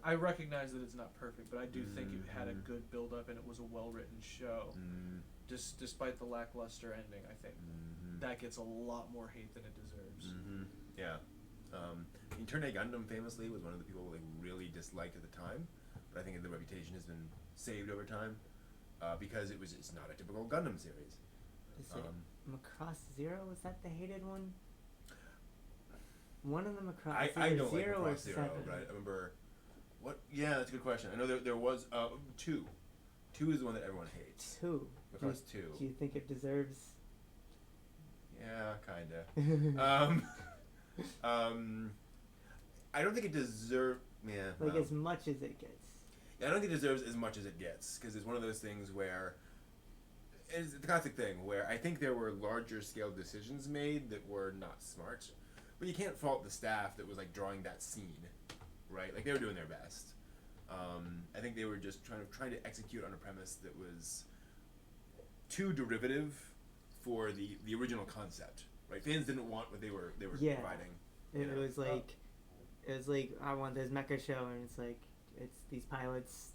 I recognize that it's not perfect, but I do think it had a good build up and it was a well written show. Despite the lackluster ending, I think that gets a lot more hate than it deserves. Yeah. Turn A Gundam famously was one of the people really disliked at the time, but I think the reputation has been saved over time because it's not a typical Gundam series. Is it Macross Zero? Was that the hated one? One of them Macross I don't Zero like or Macross Zero, 7? but I remember what? Yeah, that's a good question. I know there was 2. 2 is the one that everyone hates. 2. Macross 2. Do you think it deserves? Yeah, kinda. I don't think it deserves. Yeah. As much as it gets. Yeah, I don't think it deserves as much as it gets, because it's one of those things where it's the classic thing where I think there were larger scale decisions made that were not smart, but you can't fault the staff that was drawing that scene, right? They were doing their best. I think they were just trying to execute on a premise that was too derivative for the original concept, right? Fans didn't want what they were providing. It was like I want this mecha show, and it's these pilots.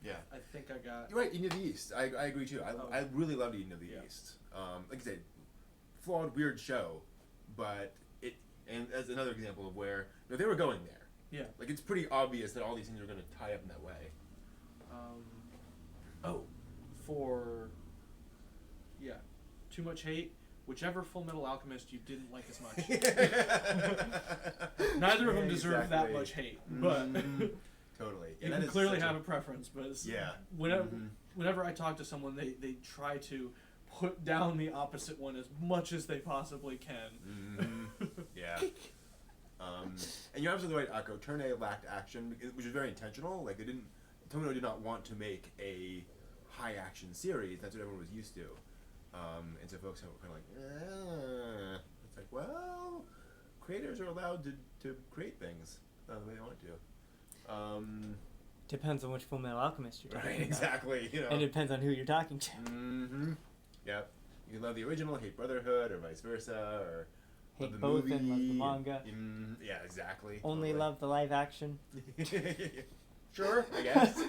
Yeah. I think I got. You're right, Eden of the East. I agree too. I really loved Eden of the East. Like I said, flawed, weird show, but and as another example of where they were going there. Yeah. It's pretty obvious that all these things are going to tie up in that way. Too much hate. Whichever Full Metal Alchemist you didn't like as much. Neither of them deserve that much hate, but totally. You can clearly have a preference. But whenever whenever I talk to someone, they try to put down the opposite one as much as they possibly can. Yeah. And you're absolutely right, Akko. Turn A lacked action, which is very intentional. Tomino did not want to make a high action series. That's what everyone was used to. And so folks were kind of it's well, creators are allowed to create things the way they want to. Depends on which Full Metal Alchemist you're talking right, about. exactly. And it depends on who you're talking to. Yep. You can love the original, hate Brotherhood, or vice versa, or Hate love the both movie. and love the manga. Yeah, exactly. Only totally. love the live action. Sure, I guess.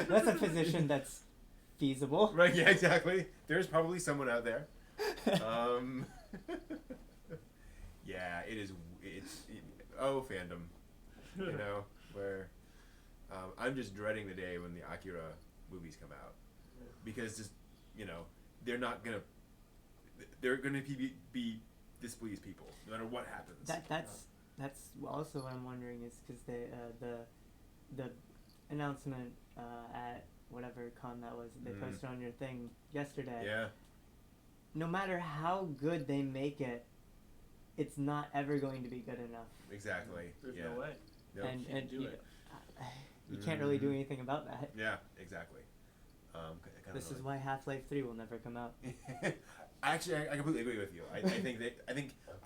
That's a position that's feasible. Right, yeah, exactly. There's probably someone out there. Yeah, it's fandom. Where I'm just dreading the day when the Akira movies come out. Because just they're not gonna. They're gonna be displeased people no matter what happens. That's also what I'm wondering is because the announcement at whatever con that was they posted on your thing yesterday. Yeah. No matter how good they make it, it's not ever going to be good enough. Exactly. There's yeah. no way. Nope. And do you, it. you can't really do anything about that. Yeah. Exactly. This is why Half-Life 3 will never come out. Actually, I completely agree with you.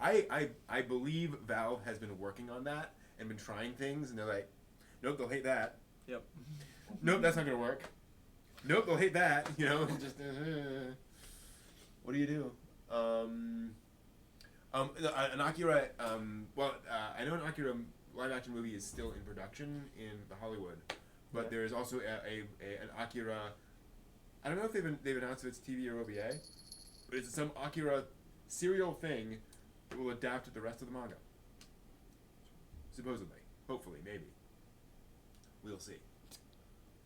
I believe Valve has been working on that and been trying things, and they're like, nope, they'll hate that. Yep. Nope, that's not gonna work. Nope, they'll hate that. Just what do you do? An Akira. I know an Akira live-action movie is still in production in Hollywood, but Yeah. there is also an Akira. I don't know if they've announced if it's TV or OVA, but it's some Akira serial thing that will adapt to the rest of the manga. Supposedly, hopefully, maybe. We'll see.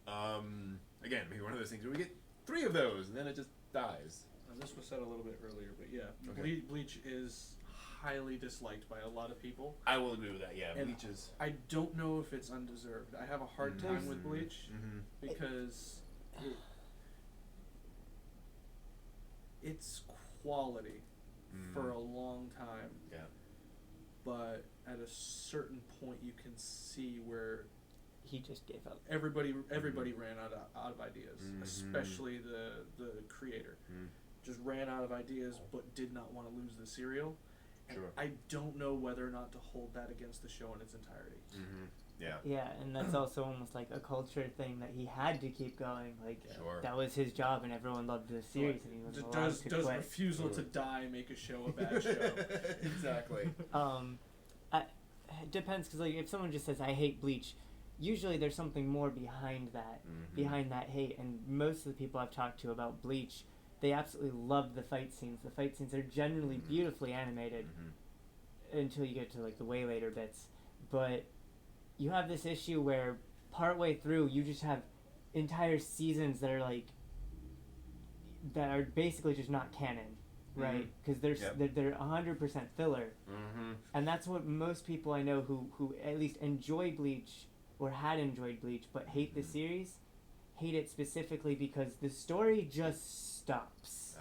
Again, maybe one of those things where we get 3 of those and then it just dies. This was said a little bit earlier, but yeah, Okay. Bleach is highly disliked by a lot of people. I will agree with that. Yeah, And Bleach is. I don't know if it's undeserved. I have a hard time with Bleach because it's quality for a long time. Yeah. But at a certain point, you can see where He just gave up. everybody ran out of ideas, especially the creator. Just ran out of ideas, but did not want to lose the serial. And Sure. I don't know whether or not to hold that against the show in its entirety. Yeah. Yeah, and that's also almost like a culture thing that he had to keep going. Like Sure. that was his job, and everyone loved the series, and he wasn't allowed Does to quit. refusal to die make a show a bad show? Exactly. It depends because like if someone just says I hate Bleach, usually there's something more behind that, behind that hate. And most of the people I've talked to about Bleach, they absolutely love the fight scenes. The fight scenes are generally beautifully animated until you get to like the way later bits. But you have this issue where partway through you just have entire seasons that are basically just not canon. Right, because they're 100% filler, and that's what most people I know who at least enjoy Bleach or had enjoyed Bleach but hate the series, hate it specifically because the story just stops.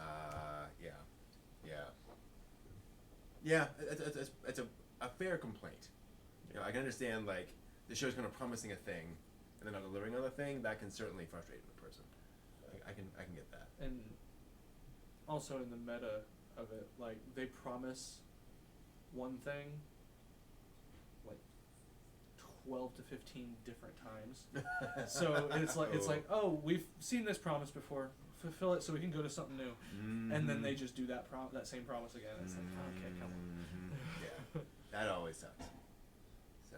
Yeah. It's a fair complaint. I can understand like the show's kind of promising a thing and then not delivering on the thing. That can certainly frustrate the person. I can get that. And also in the meta of it, like they promise one thing like 12 to 15 different times. So it's like, oh, we've seen this promise before. Fulfill it so we can go to something new. And then they just do that same promise again. It's like, okay, come on. Yeah, that always sucks. So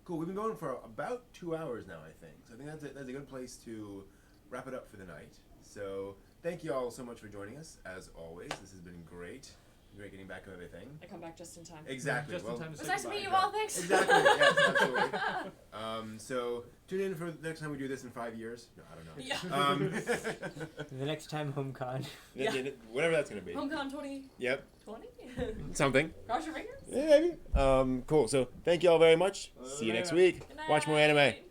cool. We've been going for about 2 hours now, I think. So I think that's a good place to wrap it up for the night. So thank you all so much for joining us. As always, this has been great. Great getting back to everything. I come back just in time. Exactly. Just in time to It was say nice to goodbye. meet you all. Thanks. Exactly. Yes, absolutely. So tune in for the next time we do this in 5 years. No, I don't know. Yeah. The next time HomeCon. Yeah. Whatever that's gonna be. HomeCon 2020. Yep. Something. Cross your fingers. Yeah, maybe. Cool. So thank you all very much. See you next week. Good Watch more anime. night.